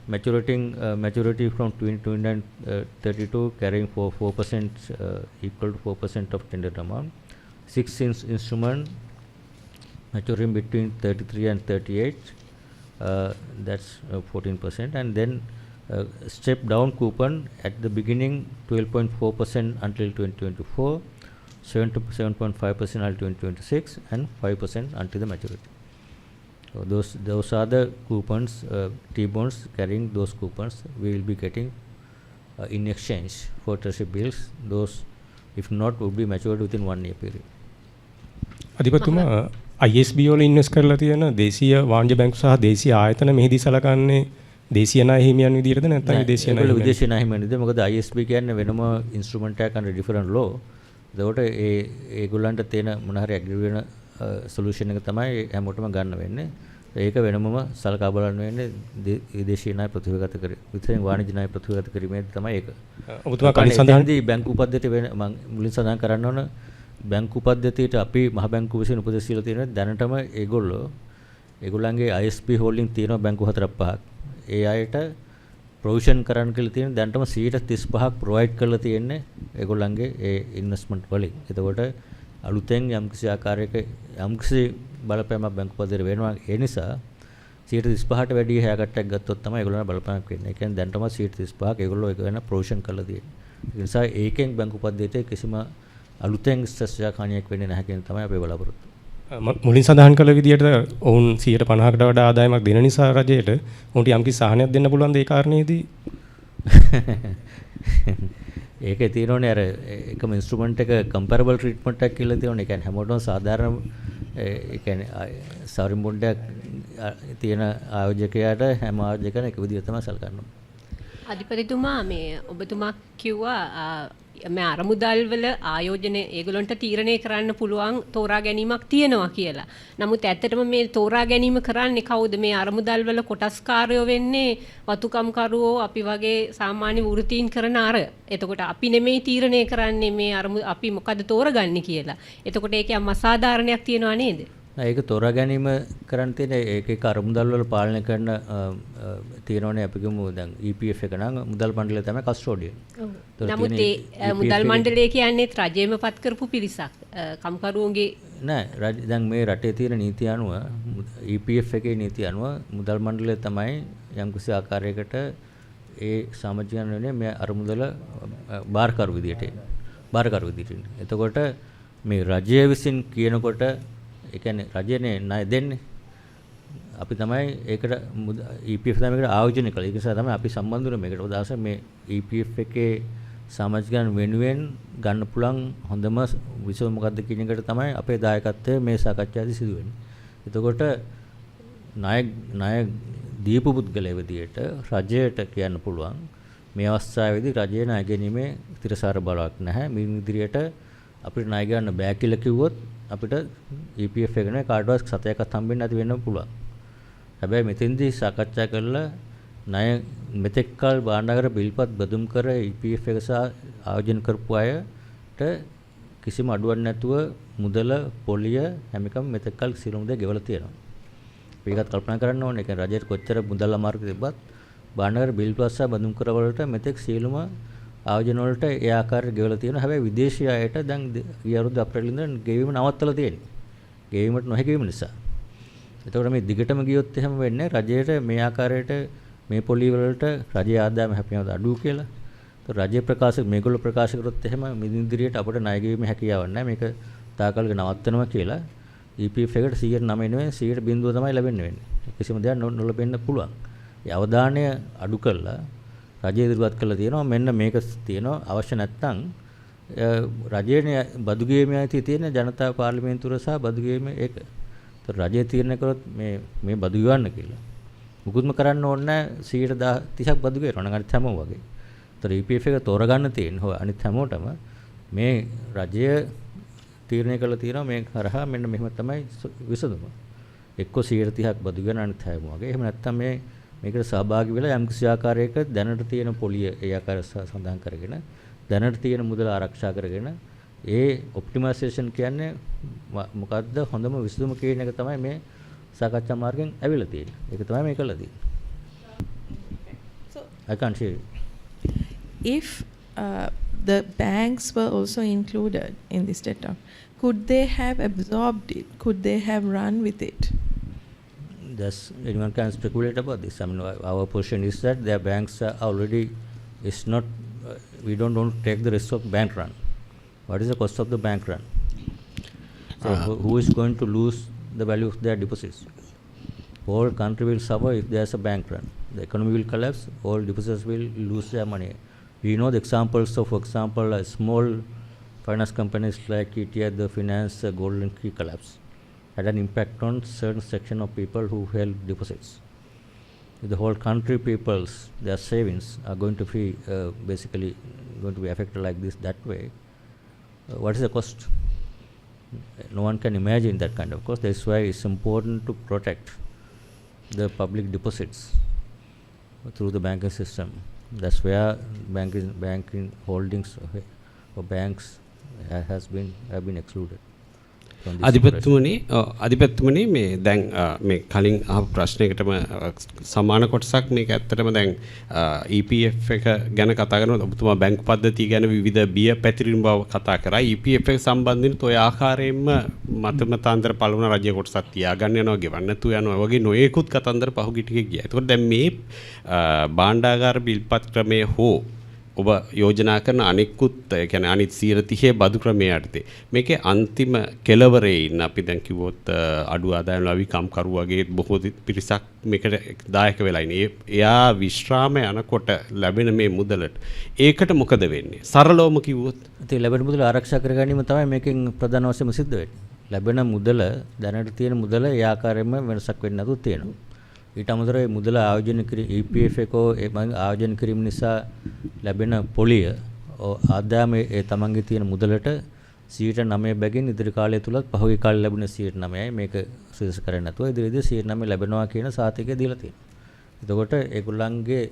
Maturity from 2932 carrying for 4% equal to 4% of tendered amount. 6 instrument maturing between 33 and 38, that's 14%, and then step down coupon at the beginning 12.4% until 2024, 7.5% until 2026, and 5% until the maturity. So those are the coupons, T-bonds carrying those coupons we will be getting in exchange for treasury bills. Those, if not, would be matured within 1 year period. අධිපතිතුමා ISB වල invest කරලා තියෙන දේශීය වාණිජ බැංකු සහ දේශීය ආයතන මෙහිදී සලකන්නේ දේශීය ණය හිමියන් විදිහටද නැත්නම් විදේශීය ණය? විදේශීය ණය හිමියන් විදිහට. මොකද ISB කියන්නේ වෙනම ඉන්ස්ට්‍රුමන්ට් එකක් under different law. ඒකට ඒගොල්ලන්ට තියෙන මොන හරි ඇග්‍රී වෙන සොලියුෂන් එක තමයි හැමෝටම ගන්න වෙන්නේ. ඒක වෙනමම සලකා බලන්න වෙන්නේ විදේශීය ණය ප්‍රතිවගත කර විතරින් වාණිජ ණය ප්‍රතිවගත කිරීමේදී තමයි ඒක. ඔබතුමා කලින් සඳහන් බැංකු පද්ධතිය වෙන මම මුලින් සඳහන් කරන්න ඕන බැංකු පද්ධතියට අපි මහ බැංකුව විසින් උපදෙස් දීලා තියෙනවා දැනටම ඒගොල්ලන්ගේ ISP holding තියෙනවා බැංකු 4-5ක්. ඒ අයට ප්‍රොවිෂන් කරන්න කියලා තියෙන දැනටම 35% ප්‍රොවයිඩ් කරලා තියෙන්නේ ඒගොල්ලන්ගේ ඒ ඉන්වෙස්ට්මන්ට් වලින්. එතකොට අලුතෙන් යම්කිසි ආකාරයක යම්කිසි බලපෑමක් බැංකු පද්ධතියට වෙනවා. ඒ නිසා 35%ට වැඩි හැකට්ටක් ගත්තොත් තමයි ඒගොල්ලන්ට බලපෑමක් වෙන්නේ. ඒ කියන්නේ දැනටම 35%ක් ඒගොල්ලෝ ඒක වෙන ප්‍රොවිෂන් කරලා තියෙන්නේ. ඒ නිසා ඒකෙන් බැංකු පද්ධතියට කිසිම අලුතෙන් ස්ට්‍රෙස්යක් හානියක් වෙන්නේ නැහැ කියන තමයි අපේ බලාපොරොත්තු. මුලින් සඳහන් කළ විදිහට ඔවුන් 150කට වඩා ආදායමක් දෙන නිසා රජයට උන්ට යම්කිසි සහනයක් දෙන්න පුළුවන් ද ඒ කාරණේදී? ඒකේ තියෙනෝනේ අර එකම ඉන්ස්ට්‍රුමන්ට් එක කම්පැරබල් ට්‍රීට්මන්ට් එකක් කියලා තියෙනෝනේ. ඒ කියන්නේ හැමෝටම සාධාරණ ඒ කියන්නේ සවරින් බොන්ඩ් එකක් තියෙන ආයෝජකයාට හැම ආයෝජකයන් එක විදිහට තමයි සලකන්නේ. අධිපතිතුමා මේ ඔබතුමා කිව්වා මේ අරමුදල් වල ආයෝජන ඒගොල්ලන්ට තීරණය කරන්න පුළුවන් තෝරා ගැනීමක් තියෙනවා කියලා. නමුත් ඇත්තටම මේ තෝරා ගැනීම කරන්නේ කවුද? මේ අරමුදල් වල කොටස්කාරයෝ වෙන්නේ වතුකම්කරුවෝ අපි වගේ සාමාන්‍ය වෘත්තීන් කරන අර. එතකොට අපි නෙමෙයි තීරණය කරන්නේ මේ අපි මොකද තෝරගන්නේ කියලා. එතකොට ඒකේ අසාධාරණයක් තියෙනවා නේද? ඒක තෝරා ගැනීම කරන්න තියෙන ඒක අරමුදල් වල පාලනය කරන තියෙනවනේ අපි කියමු දැන් EPF එක නම් මුදල් මණ්ඩලය තමයි කස්ටෝඩියන්. නමුත් ඒ මුදල් මණ්ඩලය කියන්නේ රජයේම පත් කරපු පිරිසක්. කම්කරුවන්ගේ නෑ දැන් මේ රටේ තියෙන නීතිය අනුව EPF එකේ නීතිය අනුව මුදල් මණ්ඩලය තමයි යම්කිසි ආකාරයකට ඒ සමාජිකයන් වෙන්නේ මේ අරමුදල බාරකරු විදියට. එතකොට මේ රජය විසින් කියනකොට ඒ කියන්නේ රජයනේ ණය දෙන්නේ. අපි තමයි ඒකට EPF තමයි මේකට ආයෝජනය කළේ. ඒක නිසා තමයි අපි සම්බන්ධ වෙන්නේ මේකට. උදාහරණ මේ EPF එකේ සමාජිකයන් වෙනුවෙන් ගන්න පුළුවන් හොඳම විසඳුම මොකක්ද කියන එකට තමයි අපේ දායකත්වය මේ සාකච්ඡාවේදී සිදු වෙන්නේ. එතකොට ණය දීපු පුද්ගලයා විදියට රජයට කියන්න පුළුවන් මේ අවස්ථාවේදී රජයේ ණය ගැනීමේ තිරසාර බලයක් නැහැ. මේ ඉදිරියට අපිට ණය ගන්න බෑ කියලා කිව්වොත් අපිට EPF එක නේ කාටවත් සතයක්වත් හම්බෙන්නේ නැති වෙන්න පුළුවන්. හැබැයි මෙතෙන්දී සාකච්ඡා කරලා ණය මෙතෙක්කල් භාණ්ඩාගාර බිල්පත් බදුම් කර EPF එක සහ ආයෝජන කරපු අයට කිසිම අඩුවක් නැතුව මුදල පොලිය හැම එකම මෙතෙක්කල් සියලුම දේ ගෙවලා තියෙනවා. මේකත් කල්පනා කරන්න ඕනේ. ඒ කියන්නේ රජයට කොච්චර මුදල් අමාරු තිබ්බත් භාණ්ඩාගාර බිල්පත් සහ බදුම් කරවලට මෙතෙක් සියලුම ආයෝජන වලට ඒ ආකාරයට ගෙවලා තියෙනවා. හැබැයි විදේශීය අයට දැන් ගිය අවුරුදු අප්‍රේල් ඉඳන් ගෙවීම නවත්තලා තියෙනවා. ගෙවීමට නොහැකි වීම නිසා. එතකොට මේ දිගටම ගියොත් එහෙම වෙන්නේ රජයට මේ ආකාරයට මේ පොලි වලට රජයේ ආදායම හැපෙනවද අඩු කියලා. ඒතකොට රජයේ ප්‍රකාශ මේගොල්ලෝ ප්‍රකාශ කරොත් එහෙම මිදින්දිරියට අපිට ණය ගෙවීමේ හැකියාවක් නැහැ. මේක තාකල්ක නවත්තනවා කියලා EPF එකට 109 නෙවෙයි 100% තමයි ලැබෙන්නේ වෙන්නේ. කිසිම දෙයක් නොලැබෙන්න පුළුවන්. ඒ අවධානය අඩු කළා රජය ඉදිරිපත් කළා තියෙනවා මෙන්න මේක තියෙනවා අවශ්‍ය නැත්නම් රජයේ බදු ගේමේ ඇති තියෙන ජනතා පාර්ලිමේන්තුව සහ බදු ගේමේ ඒක. ඒතර රජය තීරණය කරොත් මේ බදු ගවන්න කියලා. මුකුත්ම කරන්න ඕනේ නැහැ 30ක් බදු ගෙවනවා නම් අනිත් හැමෝම වගේ. ඒතර EPF එක තෝරගන්න තියෙන අනිත් හැමෝටම මේ රජය තීරණය කළා තියෙනවා මේ කරහා මෙන්න මෙහෙම තමයි විසඳුම. එක්ක 30ක් බදු ගෙවන අනිත් හැමෝම වගේ. එහෙම නැත්නම් මේකට සහභාගී වෙලා යම් කිසි ආකාරයක දැනට තියෙන පොලිය ඒ ආකාරය සඳහන් කරගෙන දැනට තියෙන මුදල ආරක්ෂා කරගෙන ඒ ඔප්ටිමයිසේෂන් කියන්නේ මොකද්ද හොඳම විසඳුම කියන එක තමයි මේ සාකච්ඡා මාර්ගයෙන් ඇවිල්ලා තියෙන්නේ. ඒක තමයි මේ කළා තියෙන්නේ. I can't hear you. If the banks were also included in this data, could they have absorbed it? Could they have run with it? Anyone can speculate about this. I mean, our position is that their banks are already is not. We don't want to take the risk of bank run. What is the cost of the bank run? So who is going to lose the value of their deposits? Whole country will suffer if there's a bank run. The economy will collapse. All depositors will lose their money. We know the examples of, for example, small finance companies like ETI, the finance golden key collapse had an impact on certain section of people who held deposits. If the whole country people's their savings are going to be basically going to be affected like this that way, what is the cost? No one can imagine that kind of cost. That's why it's important to protect the public deposits through the banking system. That's where banking holdings or banks have been excluded. අධිපතිතුමනි මේ දැන් මේ කලින් අහපු ප්‍රශ්නයකටම සමාන කොටසක් මේක ඇත්තටම දැන් EPF එක ගැන කතා කරනකොට ඔබතුමා බැංකු පද්ධතිය ගැන විවිධ බිය පැතිරෙන බව කතා කරා. EPF එක සම්බන්ධයෙන් ඔය ආකාරයෙන්ම මතමතාන්තර පළවන රජයේ කොටසක් තියාගන්න යනවා ගෙවන්න නැතු යනවා වගේ නොයෙකුත් කතන්දර පහුගිය ටිකේ ගියා. ඒකෝට දැන් මේ භාණ්ඩාගාර බිල්පත් ක්‍රමයේ හෝ ඔබ යෝජනා කරන අනිකුත් ඒ කියන්නේ අනිත් 130 බදු ක්‍රමයේ යටතේ මේකේ අන්තිම කෙලවරේ ඉන්න අපි දැන් කිව්වොත් අඩු ආදායම් ලවිකම් කරු වගේ බොහෝ පිරිසක් මේකට දායක වෙලා ඉන්නේ. එයා විශ්‍රාම යනකොට ලැබෙන මේ මුදලට ඒකට මොකද වෙන්නේ? සරලවම කිව්වොත් ඉතින් ලැබෙන මුදල ආරක්ෂා කර ගැනීම තමයි මේකෙන් ප්‍රධාන වශයෙන්ම සිද්ධ වෙන්නේ. ලැබෙන මුදල දැනට තියෙන මුදල ඒ ආකාරයෙන්ම වෙනසක් වෙන්නේ නැතුව තියෙනවා. ඊට අමතරව මුදල ආයෝජන EPF එකෝ ආයෝජන කිරීම නිසා ලැබෙන පොලිය ආදායම ඒ තමන්ගේ තියෙන මුදලට 9% බැගින් ඉදිරි කාලය තුලත් පහුගිය කාලේ ලැබුණ 9%යි මේක සුදුස කරන්නේ නැතුව ඉදිරියේදී 9% ලැබෙනවා කියන සාතිකය දීලා තියෙනවා. එතකොට ඒගොල්ලන්ගේ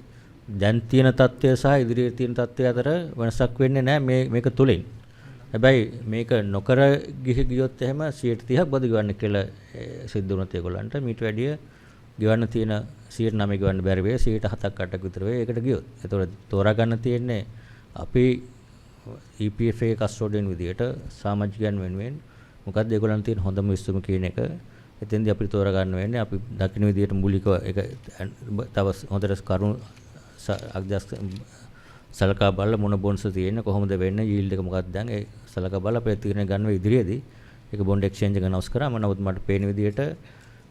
දැන් තියෙන තත්ත්වය සහ ඉදිරියේ තියෙන තත්ත්වය අතර වෙනසක් වෙන්නේ නැහැ මේක තුලින්. හැබැයි මේක නොකර ගියොත් එහෙම 30ක් බදු ගන්න කියලා සිද්ධ වුණත් ඒගොල්ලන්ට මීට වැඩිය ගෙවන්න තියෙන 9% ගෙවන්න බැරි වෙයි 7ක් 8ක් විතර වෙයි ඒකට ගියොත්. ඒතකොට තෝරා ගන්න තියෙන්නේ අපි EPF එකේ කස්ටෝඩියන් විදියට සමාජිකයන් වෙනුවෙන් මොකක්ද ඒගොල්ලන් තියෙන හොඳම විශ්සුම කියන එක. එතෙන්දී අපිට තෝරා ගන්න වෙන්නේ අපි දකින්න විදියට මූලිකව ඒක තව හොඳට කරුණු සලකා බලලා මොන බොන්ඩ්ස් තියෙන්නේ කොහොමද වෙන්නේ යීල්ඩ් එක මොකක්ද දැන් ඒ සලකා බලලා අපේ තීරණ ගන්න ඉදිරියේදී ඒක බොන්ඩ් එක්ස්චේන්ජ් එක අනවුන්ස් කරාම නමුත් මට පේන විදියට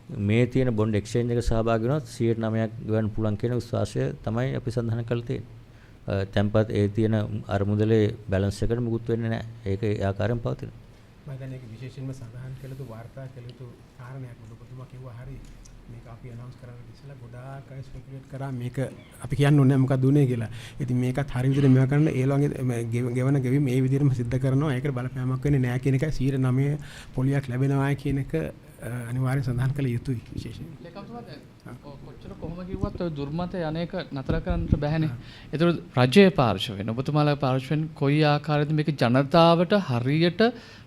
මේ තියෙන බොන්ඩ් එක්ස්චේන්ජ් එක සහභාගී වුණොත් 9%ක් ගන්න පුළුවන් කියන විශ්වාසය තමයි අපි සඳහන් කරලා තියෙන්නේ. tempat ඒ තියෙන අරමුදලේ බැලන්ස් එකට මුකුත් වෙන්නේ නැහැ. ඒක ඒ ආකාරයෙන් පවතිනවා. මම දැන් ඒක විශේෂයෙන්ම සඳහන් කළ යුතු වාර්තා කළ යුතු කාරණයක් ඔබතුමා කිව්වා හරි. මේක අපි අනවුන්ස් කරන්න ඉස්සෙල්ලා ගොඩාක් අය ස්පෙකියුලේට් කරා මේක අපි කියන්න ඕනේ මොකක්ද උනේ කියලා. ඉතින් මේකත් හරි විදිහට මේවා කරන්න ඒ වගේ ගෙවන ගෙවීම මේ විදිහටම සිද්ධ කරනවා. ඒකට බලපෑමක් වෙන්නේ නැහැ කියන එකයි 9% පොලියක් ලැබෙනවා කියන එක අනිවාර්යෙන් සඳහන් කළ යුතුයි විශේෂයෙන්. කොච්චර කොහොම කිව්වත් ඔය දුර්මත යන්නේක නතර කරන්නට බැහැනේ. ඒතර රජයේ පාර්ශවයෙන් ඔබතුමාලා පාර්ශවයෙන් කොයි ආකාරයකද මේක ජනතාවට හරියට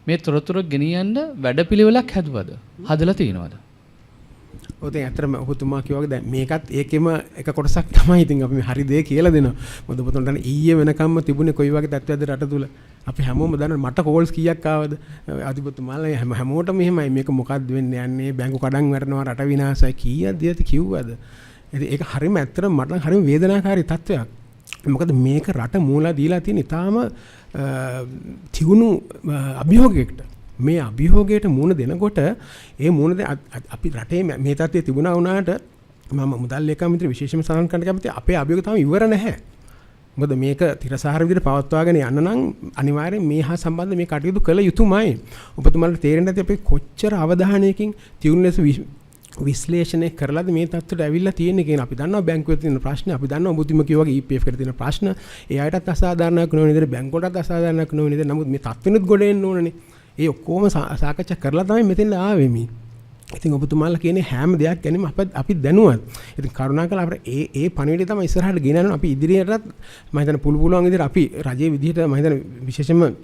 මේ තොරතුරු ගෙනියන්න වැඩපිළිවෙලක් හැදුවද? හදලා තියෙනවද? ඔතෙන් ඇත්තටම ඔබතුමා කිව්වා වගේ දැන් මේකත් ඒකෙම එක කොටසක් තමයි. ඉතින් අපි මේ හරි දේ කියලා දෙනවා. මොකද ඔබතුමාට ඊයේ වෙනකම්ම තිබුණේ කොයි වගේ තත්ත්වයක්ද රට තුල. අපි හැමෝම දන්නවා මට කෝල්ස් කීයක් ආවද? අධිපතිතුමාලා හැමෝටම එහෙමයි මේක මොකක්ද වෙන්නේ යන්නේ බැංකු කඩන් වැටෙනවා රට විනාශයි කීයක්ද කිව්වද? ඉතින් ඒක හරිම ඇත්තටම මට හරිම වේදනාකාරී තත්ත්වයක්. මොකද මේක රට මූලා දීලා තියෙන ඉතාලම තියුණු අභියෝගයකට. මේ අභියෝගයට මුහුණ දෙනකොට ඒ මුහුණ අපි රටේ මේ තත්ත්වයේ තිබුණා වුණාට මම මුදල් ලේකම්ත්‍රි විශේෂයෙන්ම සඳහන් කරන්න කැමතියි අපේ අභියෝගය තාම ඉවර නැහැ. මොකද මේක තිරසාර විදිහට පවත්වාගෙන යන්න නම් අනිවාර්යෙන් මේ හා සම්බන්ධ මේ කටයුතු කළ යුතුමයි. ඔබතුමාලට තේරෙන්නේ නැති අපි කොච්චර අවධානයකින් තියුණු ලෙස විශ්ලේෂණය කරලාද මේ තත්ත්වයට ඇවිල්ලා තියෙන්නේ කියන අපි දන්නවා බැංකුවේ තියෙන ප්‍රශ්න අපි දන්නවා ඔබතුම කිව්වා වගේ EPF එකට තියෙන ප්‍රශ්න ඒ අයටත් අසාධාරණයක් නොවන විදිහට බැංකුවටත් අසාධාරණයක් නොවන විදිහට නමුත් මේ තත්ත්වෙනුත් ගොඩ එන්න ඕනනේ ඒ ඔක්කොම සාකච්ඡා කරලා තමයි මෙතෙන් ආවේ මේ ඉතින් ඔබතුමාලා කියන්නේ හැම දෙයක් ගැනීම අපි දැනුවත් ඉතින් කරුණාකරලා අපිට ඒ පණිවිඩය තමයි ඉස්සරහට ගෙනයන්න අපි ඉදිරියටත් මම හිතන්නේ පුළුවන් විදිහට අපි රජයේ විදිහට මම හිතන්නේ විශේෂයෙන්ම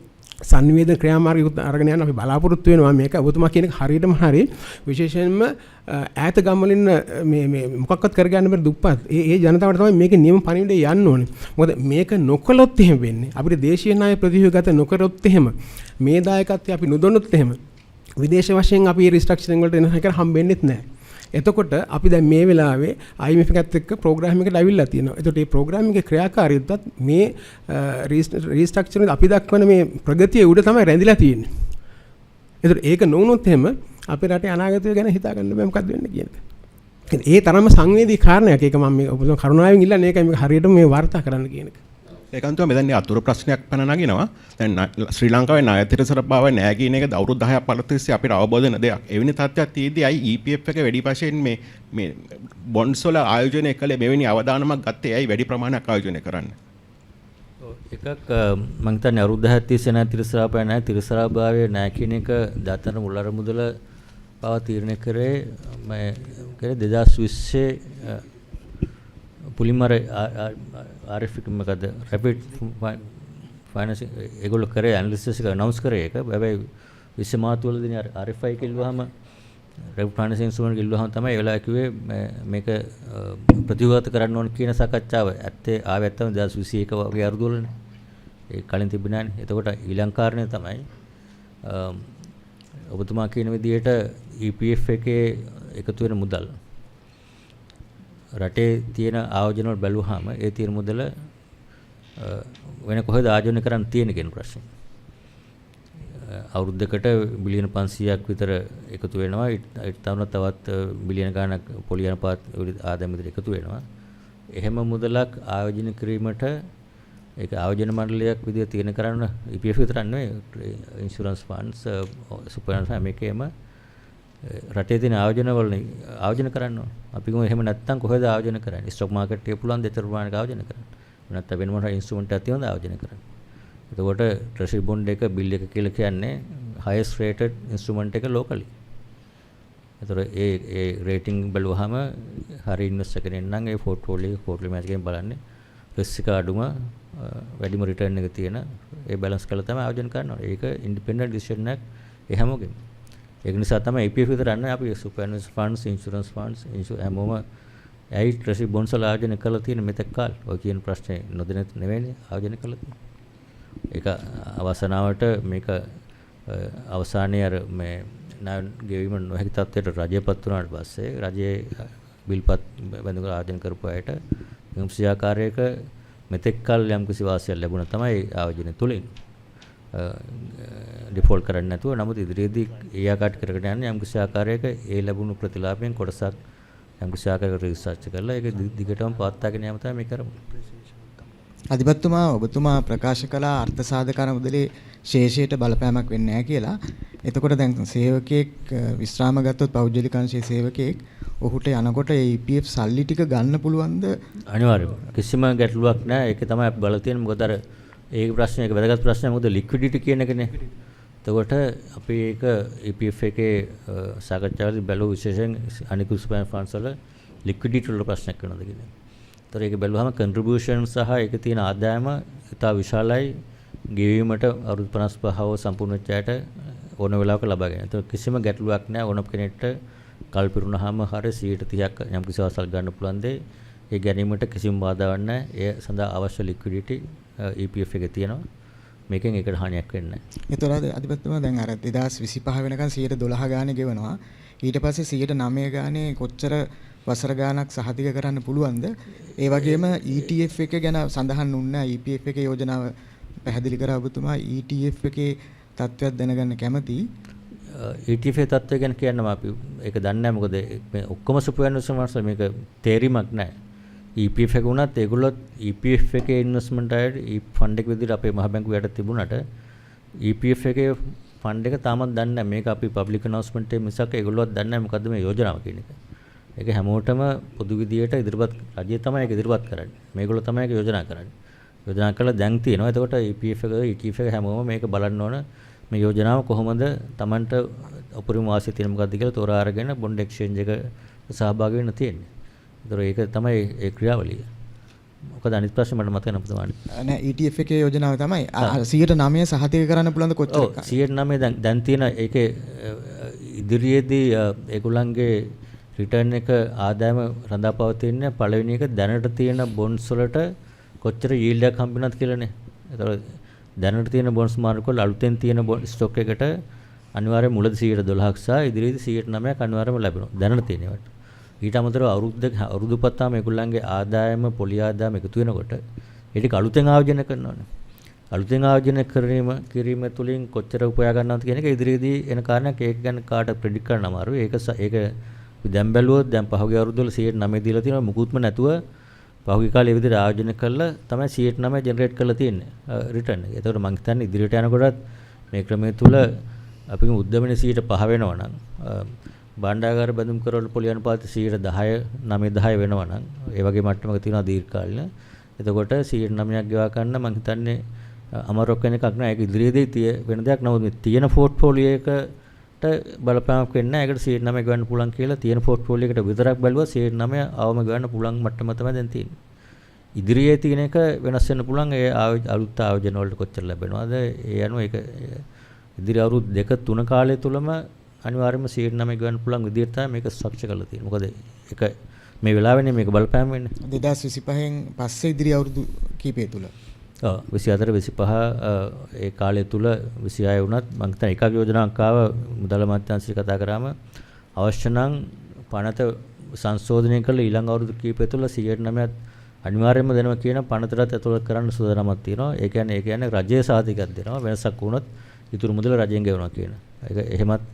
සංවේදන ක්‍රියාමාර්ගයකට අරගෙන යන අපි බලාපොරොත්තු වෙනවා මේක ඔබතුමා කියන එක හරියටම හරි විශේෂයෙන්ම ඈත ගම්වලින් මේ මොකක්වත් කරගන්න බැරි දුප්පත් ඒ ජනතාවට තමයි මේකේ නියම පණිවිඩය යන්න ඕනේ මොකද මේක නොකළොත් එහෙම වෙන්නේ අපිට දේශීය ණය ප්‍රතිව්‍යුහගත නොකරොත් එහෙම මේ දායකත්වය අපි නොදොනොත් එහෙම විදේශ වශයෙන් අපි රිස්ට්‍රක්චරින් වලට එන එක හම්බෙන්නෙත් නැහැ. එතකොට අපි දැන් මේ වෙලාවේ IMF එකත් එක්ක ප්‍රෝග්‍රෑම් එකට අවිල්ලා තියෙනවා. එතකොට මේ ප්‍රෝග්‍රෑම් එකේ ක්‍රියාකාරීත්වයත් මේ රිස්ට්‍රක්චරින් අපි දක්වන මේ ප්‍රගතිය උඩ තමයි රැඳිලා තියෙන්නේ. එතකොට ඒක නොවුනොත් එහෙම අපේ රටේ අනාගතය ගැන හිතා ගන්න බෑ මොකක්ද වෙන්නේ කියන එක. ඒ තරම්ම සංවේදී කාරණයක්. ඒක මම මේ ඔබතුමා කරුණාවෙන් ඉල්ලන්නේ ඒකයි මේක හරියටම මේ වාර්තා කරන්න කියන එක. ඒකන්තුව මෙතන අතුරු ප්‍රශ්නයක් පැන නගිනවා. දැන් ශ්‍රී ලංකාවේ ණයතිරසර බව නෑ කියන එක අවුරුදු 10ක් පළතිස්සේ අපිට අවබෝධ වෙන දෙයක්. එවැනි තත්ත්වයක් තියෙද්දී අයි EPF එක වැඩි වශයෙන් මේ බොන්ඩ්ස් වල ආයෝජනය කළේ මෙවැනි අවදානමක් ගත්තේ ඇයි වැඩි ප්‍රමාණයක් ආයෝජනය කරන්න? එකක් මම හිතන්නේ අවුරුදු 10ක් තිස්සේ ණයතිරසර බව නෑ තිරසර භාවයේ නෑ කියන එක දාතන මුල් අරමුදල පව තීරණය කරේ මම 2020 පුලිමර RFP මොකද රැපිඩ් ෆයිනෑන්ස් ඒගොල්ලෝ කරේ ඇනලිසිස් එක අනවුන්ස් කරේ ඒක හැබැයි 20 මාර්තු වලදී RFI කිල්ලුවාම රැපිඩ් ෆයිනෑන්ස් ඉන්ස්ට්‍රුමන්ට් කිල්ලුවාම තමයි ඒ වෙලාව කිව්වේ මේක ප්‍රතිවගත කරන්න ඕන කියන සාකච්ඡාව ඇත්තේ ආවේ නැත්තම් 2021 වගේ අරුදු වලනේ ඒ කලින් තිබුණේ නැහැ. එතකොට ඊළඟ කාරණේ තමයි ඔබතුමා කියන විදිහට EPF එකේ එකතු වෙන මුදල් රටේ තියෙන ආයෝජන වල බැලුවාම ඒ තියෙන මුදල වෙන කොහෙද ආයෝජනය කරන්න තියෙන කියන ප්‍රශ්නේ. අවුරුද්දකට බිලියන 500ක් විතර එකතු වෙනවා. ඊට තවත් බිලියන ගණනක් පොලියන පාත් ආදායම විතර එකතු වෙනවා. එහෙම මුදලක් ආයෝජනය කිරීමට ඒක ආයෝජන මණ්ඩලයක් විදිහට තියෙන කරන්න EPF විතරක් නෙවෙයි ඉන්ෂුරන්ස් ෆන්ඩ්ස් සුපර්ෆන්ඩ්ස් මේකේම රටේ තියෙන ආයෝජන වල ආයෝජන කරන්න ඕන. අපි කොහොම එහෙම නැත්තම් කොහෙද ආයෝජන කරන්නේ? ස්ටොක් මාකට් එකේ පුළුවන් දෙතර ප්‍රමාණයක ආයෝජන කරන්න. නැත්නම් වෙන මොනවා ඉන්ස්ට්‍රුමන්ට් එකක් තියෙනවද ආයෝජන කරන්න. එතකොට ට්‍රෙෂරි බොන්ඩ් එක බිල් එක කියලා කියන්නේ highest rated instrument එක locally. එතකොට ඒ රේටින් බලුවාම හරි ඉන්වෙස්ටර් කෙනෙක් නම් ඒ පෝර්ට්ෆෝලියෝ මැච් එකෙන් බලන්නේ රිස්ක් එක අඩුම වැඩිම රිටර්න් එක තියෙන ඒ බැලන්ස් කරලා තමයි ආයෝජන කරනවා. ඒක ඉන්ඩිපෙන්ඩන්ට් ඩිසිෂන් එකක් ඒ හැමෝගෙම. ඒක නිසා තමයි EPF විතර නැහැ අපි සුපර්ෆන්ඩ්ස් ෆන්ඩ්ස් ඉන්ෂුරන්ස් ෆන්ඩ්ස් හැමෝම ඇයි ට්‍රෙෂරි බොන්ඩ්ස් වල ආයෝජන කරලා තියෙන මෙතෙක් කාල ඔය කියන ප්‍රශ්නේ නොදෙන නෙවෙයිනේ ආයෝජන කරලා තියෙන්නේ. ඒක අවසනාවට මේක අවසානයේ අර මේ ණය ගෙවීම නොහැකි තත්ත්වයට රජයපත් වුණාට පස්සේ රජයේ බිල්පත් බඳුන ආයෝජන කරපු අයට යම්කිසි ආකාරයක මෙතෙක් කල් යම්කිසි වාසියක් ලැබුණා තමයි ආයෝජනය තුලින් ඩිෆෝල්ට් කරන්නේ නැතුව නමුත් ඉදිරියේදී ඒ ආකාරයට කරගෙන යන්නේ යම්කිසි ආකාරයක ඒ ලැබුණු ප්‍රතිලාභයෙන් කොටසක් යම්කිසි ආකාරයක රිසර්ච් කරලා ඒක දිගටම පවත්වාගෙන යාම තමයි මේ කරමු. අධිපතිතුමා ඔබතුමා ප්‍රකාශ කළ අර්ථ සාධකන මුදලේ ශේෂයට බලපෑමක් වෙන්නේ නැහැ කියලා. එතකොට දැන් සේවකයෙක් විශ්‍රාම ගත්තොත් පෞද්ගලික අංශයේ සේවකයෙක් ඔහුට යනකොට ඒ EPF සල්ලි ටික ගන්න පුළුවන්ද? අනිවාර්යයෙන්. කිසිම ගැටලුවක් නැහැ. ඒක තමයි අපි බලලා තියෙන්නේ. මොකද අර ඒක ප්‍රශ්නේ ඒක වැදගත් ප්‍රශ්නයක්. මොකද ලික්විඩිටි කියන එකනේ. එතකොට අපි ඒක EPF එකේ සාකච්ඡාවේදී බැලුව විශේෂයෙන් අනිකුත් සුපර් ෆන්ඩ්ස් වල ලික්විඩිටි වල ප්‍රශ්නයක් වෙනවද කියන්නේ. ඒතර ඒක බැලුවහම කන්ට්‍රිබියුෂන් සහ ඒකේ තියෙන ආදායම ඉතා විශාලයි ගෙවීමට අවුරුදු 55ව සම්පූර්ණ වෙච්ච අයට ඕන වෙලාවක ලබා ගන්න. ඒතර කිසිම ගැටලුවක් නැහැ ඕනම කෙනෙක්ට කල් පිරුණාම හරිය 130ක් යම් කිසි අවසල් ගන්න පුළුවන් දෙයි. ඒ ගැනීමට කිසිම බාධාවක් නැහැ. ඒ සඳහා අවශ්‍ය ලික්විඩිටි EPF එකේ තියෙනවා. මේකෙන් ඒකට හානියක් වෙන්නේ නැහැ. ඒතර අධිපතිතුමා දැන් අර 2025 වෙනකන් 112 ගානේ ගෙවනවා. ඊට පස්සේ 109 ගානේ කොච්චර වසර ගානක් සහතික කරන්න පුළුවන්ද? ඒ වගේම ETF එක ගැන සඳහන් වුණා EPF එකේ යෝජනාව පැහැදිලි කරා ඔබතුමා ETF එකේ තත්ත්වයක් දැනගන්න කැමතියි. ETF එකේ තත්ත්වය ගැන කියන්නම අපි ඒක දන්නේ නැහැ මොකද මේ ඔක්කොම සුපර්වයිසර්ස් මේක තේරිමක් නැහැ. EPF එක වුණත් ඒගොල්ලොත් EPF එකේ ඉන්වෙස්ට්මන්ට් අයට ෆන්ඩ් එක විදිහට අපේ මහ බැංකුව යට තිබුණාට EPF එකේ ෆන්ඩ් එක තාමත් දන්නේ නැහැ. මේක අපි පබ්ලික් අනවුස්මන්ට් එක මිසක් ඒගොල්ලෝවත් දන්නේ නැහැ මොකද්ද මේ යෝජනාව කියන එක. ඒක හැමෝටම පොදු විදියට ඉදිරිපත් රජය තමයි ඒක ඉදිරිපත් කරන්නේ. මේගොල්ලෝ තමයි ඒක යෝජනා කරන්නේ. යෝජනා කළා දැන් තියෙනවා. එතකොට EPF එක ETF එක හැමෝම මේක බලන්න ඕන. මේ යෝජනාව කොහොමද Tamanට උපරිම වාසිය තියෙන මොකද්ද කියලා තෝරා අරගෙන බොන්ඩ් එක්ස්චේන්ජ් එක සහභාගී වෙන්න තියෙන්නේ. ඒතර ඒක තමයි ඒ ක්‍රියාවලිය. මොකද අනිත් ප්‍රශ්නේ මට මතක නැහැ පුතේ. නෑ ETF එකේ යෝජනාව තමයි 109 සහතික කරන්න පුළුවන්ද කොච්චර? ඔව් 109 දැන් තියෙන ඒකේ ඉදිරියේදී ඒගොල්ලන්ගේ රිටර්න් එක ආදායම රඳාපවතින පළවෙනි එක දැනට තියෙන බොන්ඩ්ස් වලට කොච්චර yield එකක් හම්බ වෙනවද කියලානේ. ඒතර දැනට තියෙන බොන්ඩ්ස් මාර්කවල අලුතෙන් තියෙන ස්ටොක් එකට අනිවාර්යයෙන් මුලදී 12%ක් සහ ඉදිරියේදී 9%ක් අනිවාර්යයෙන්ම ලැබෙනවා. දැනට තියෙන ඒවාට. ඊට අමතරව අවුරුදු පත්තා මේගොල්ලන්ගේ ආදායම පොලි ආදායම එකතු වෙනකොට ඒ ටික අලුතෙන් ආයෝජනය කරනවානේ. අලුතෙන් ආයෝජනය කිරීම තුළින් කොච්චර උපයා ගන්නවද කියන එක ඉදිරියේදී එන කාරණයක්. ඒක ගැන කාට ප්‍රෙඩික්ට් කරන්න අමාරුයි. ඒක දැන් බැලුවොත් දැන් පහුගිය අවුරුද්දවල 9% දීලා තියෙනවා. මුකුත්ම නැතුව පහුගිය කාලේ ඒ විදිහට ආයෝජනය කළා තමයි 9% ජෙනරේට් කරලා තියෙන්නේ රිටර්න් එක. ඒතකොට මම හිතන්නේ ඉදිරියට යනකොටත් මේ ක්‍රමය තුල අපි උද්දමනේ 5% වෙනවා නම් භාණ්ඩාගාර බැඳුම් කරවල පොලි අනුපාතය 9-10 වෙනවා නම් ඒ වගේ මට්ටමක තියෙනවා දීර්ඝකාලීන. එතකොට 9%ක් ගෙවා ගන්න මම හිතන්නේ අමාරුවක් වෙන එකක් නෑ. ඒක ඉදිරියේදී වෙන දෙයක්. නමුත් මේ තියෙන පෝර්ට්ෆෝලියෝ එකට බලපෑමක් වෙන්නේ නැහැ. ඒකට 9% ගවන්න පුළුවන් කියලා තියෙන පෝර්ට්ෆෝලියෝ එකට විතරක් බැලුවා 9% අවම ගවන්න පුළුවන් මට්ටම තමයි දැන් තියෙන්නේ. ඉදිරියේ තියෙන එක වෙනස් වෙන්න පුළුවන්. ඒ අලුත් ආයෝජන වලට කොච්චර ලැබෙනවද? ඒ අනුව ඒක ඉදිරි අවුරුදු 2-3 කාලය තුලම අනිවාර්යයෙන්ම 9% ගවන්න පුළුවන් විදිහට තමයි මේක ස්ට්‍රක්චර් කරලා තියෙන්නේ. මොකද ඒක මේ වෙලාවෙනේ මේක බලපෑම් වෙන්නේ. 2025න් පස්සේ ඉදිරි අවුරුදු කීපය තුල 24 25 ඒ කාලය තුල 26 වුණත් මම හිතන එකක් යෝජනාවක් ආව මුදල් අමාත්‍යාංශය කතා කරාම අවශ්‍ය නම් පනත සංශෝධනය කළ ඊළඟ අවුරුදු කීපය තුල 9% අනිවාර්යයෙන්ම දෙනවා කියන පනතටත් ඇතුළත් කරන්න සූදානමක් තියෙනවා. ඒ කියන්නේ රජයේ සහතිකයක් දෙනවා. වෙනසක් වුණොත් ඉතුරු මුදල රජයෙන් ගෙවනවා කියන. ඒක එහෙමත්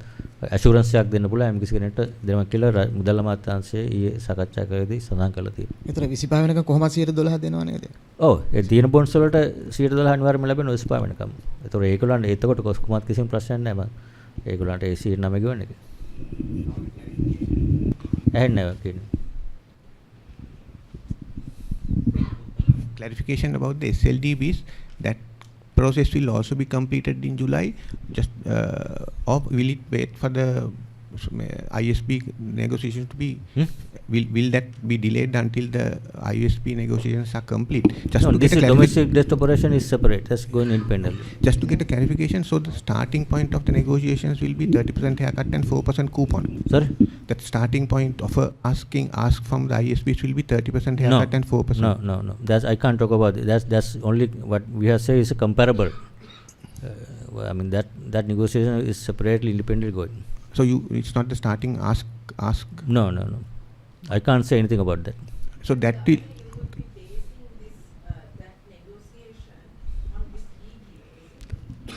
ඇෂුරන්ස් එකක් දෙන්න පුළුවන් එම් කිසි කෙනෙක්ට දෙනවා කියලා මුදල් අමාත්‍යාංශයේ ඊයේ සාකච්ඡා කරේදී සඳහන් කරලා තියෙනවා. ඒතර 25 වෙනකන් කොහොමද 12% දෙනව නේද? ඔව් ඒ තියෙන බොන්ඩ්ස් වලට 12% අනිවාර්යයෙන්ම ලැබෙනවා 25 වෙනකම්. ඒතර ඒගොල්ලන්ට එතකොට කොහොමත් කිසිම ප්‍රශ්නයක් නැහැ මම. ඒගොල්ලන්ට ඒ 9 ගෙවන්න එක. ඇහෙන්නේ නැහැ කියන්නේ. Clarification about the SLDBs, that process will also be completed in July, just or will it wait for the ISB negotiations to be will that be delayed until the ISB negotiations are complete? Just no, this is domestic debt operation is separate, that's going independently. Just to get a clarification, so the starting point of the negotiations will be 30% haircut and 4% coupon. Sorry? That starting point of ask from the ISBs will be 30% haircut and 4%. No. That's I can't talk about it. That's only what we have said is a comparable. I mean that negotiation is separately independently going. So it's not the starting ask. No. I can't say anything about that. So that will.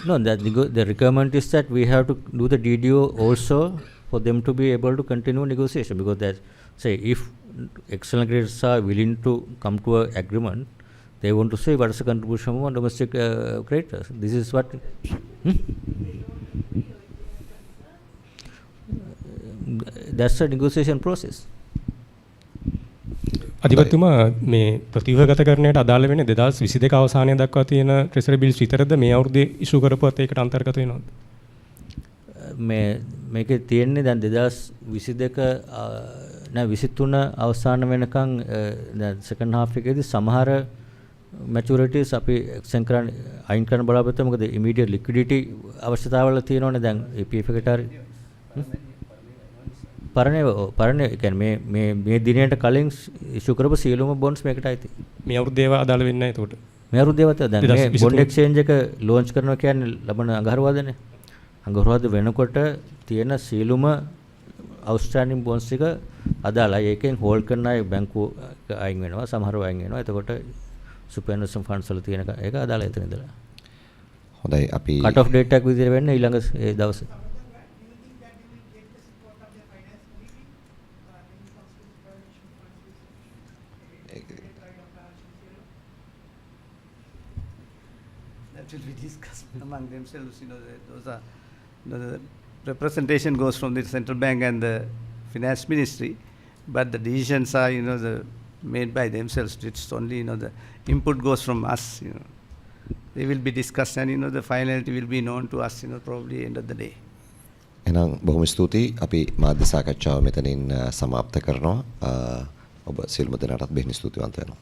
No, the requirement is that we have to do the DDO also for them to be able to continue negotiation, because that say if external creditors are willing to come to an agreement, they want to say what is the contribution from domestic creditors. This is what. That's a negotiation process. අධිපතිතුමා මේ ප්‍රතිව්‍යුහගතකරණයට අදාළ වෙන්නේ 2022 අවසානය දක්වා තියෙන ට්‍රෙසරි bills විතරද මේ අවුරුද්දේ issue කරපුවත් ඒකට අන්තර්ගත වෙනවද? මේකේ තියෙන්නේ දැන් 2022 නෑ 23 අවසාන වෙනකන් දැන් සෙකන්ඩ් හාෆ් එකේදී සමහර මැචුරිටිස් අපි එක්ස්ටෙන්ඩ් කරන්න අයින් කරන්න බලාපොරොත්තු වෙනවා. මොකද ඉමීඩියට් ලික්විඩිටි අවශ්‍යතාවල තියෙනවනේ දැන් EPF එකට හරි පරණ කියන්නේ මේ දිනයට කලින් ඉෂු කරපු සියලුම බොන්ඩ්ස් මේකට අයිති. මේ අවුරුද්දේ ඒවා අදාළ වෙන්නේ නැහැ ඒකට. මේ අවුරුද්දේ ඒවා දැන් මේ බොන්ඩ් එක්ස්චේන්ජ් එක ලොන්ච් කරනවා කියන්නේ ලබන අඟහරුවාදනේ. අඟහරුවාද වෙනකොට තියෙන සියලුම අවුස්ට්‍රේලියානු බොන්ඩ්ස් ටික අදාළයි. ඒකෙන් හෝල්ඩ් කරන අය බැංකුව අයින් වෙනවා, සමහරව අයින් වෙනවා. එතකොට සුපර්නේෂන් ෆන්ඩ්ස් වල තියෙන එක අදාළයි එතන ඉඳලා. හොඳයි අපි කට් ඔෆ් ඩේට් එකක් විදිහට වෙන්නේ ඊළඟ ඒ දවසේ. That will be discussed among themselves. Those are the representation goes from the central bank and the finance ministry, but the decisions are, made by themselves. It's only, the input goes from us, They will be discussed and, the finality will be known to us, probably end of the day. එහෙනම් බොහොම ස්තුතියි. අපි මාධ්‍ය සාකච්ඡාව මෙතනින් සමාප්ත කරනවා. ඔබ සියලුම දෙනාටත් බෙහෙවින් ස්තුතිවන්ත වෙනවා.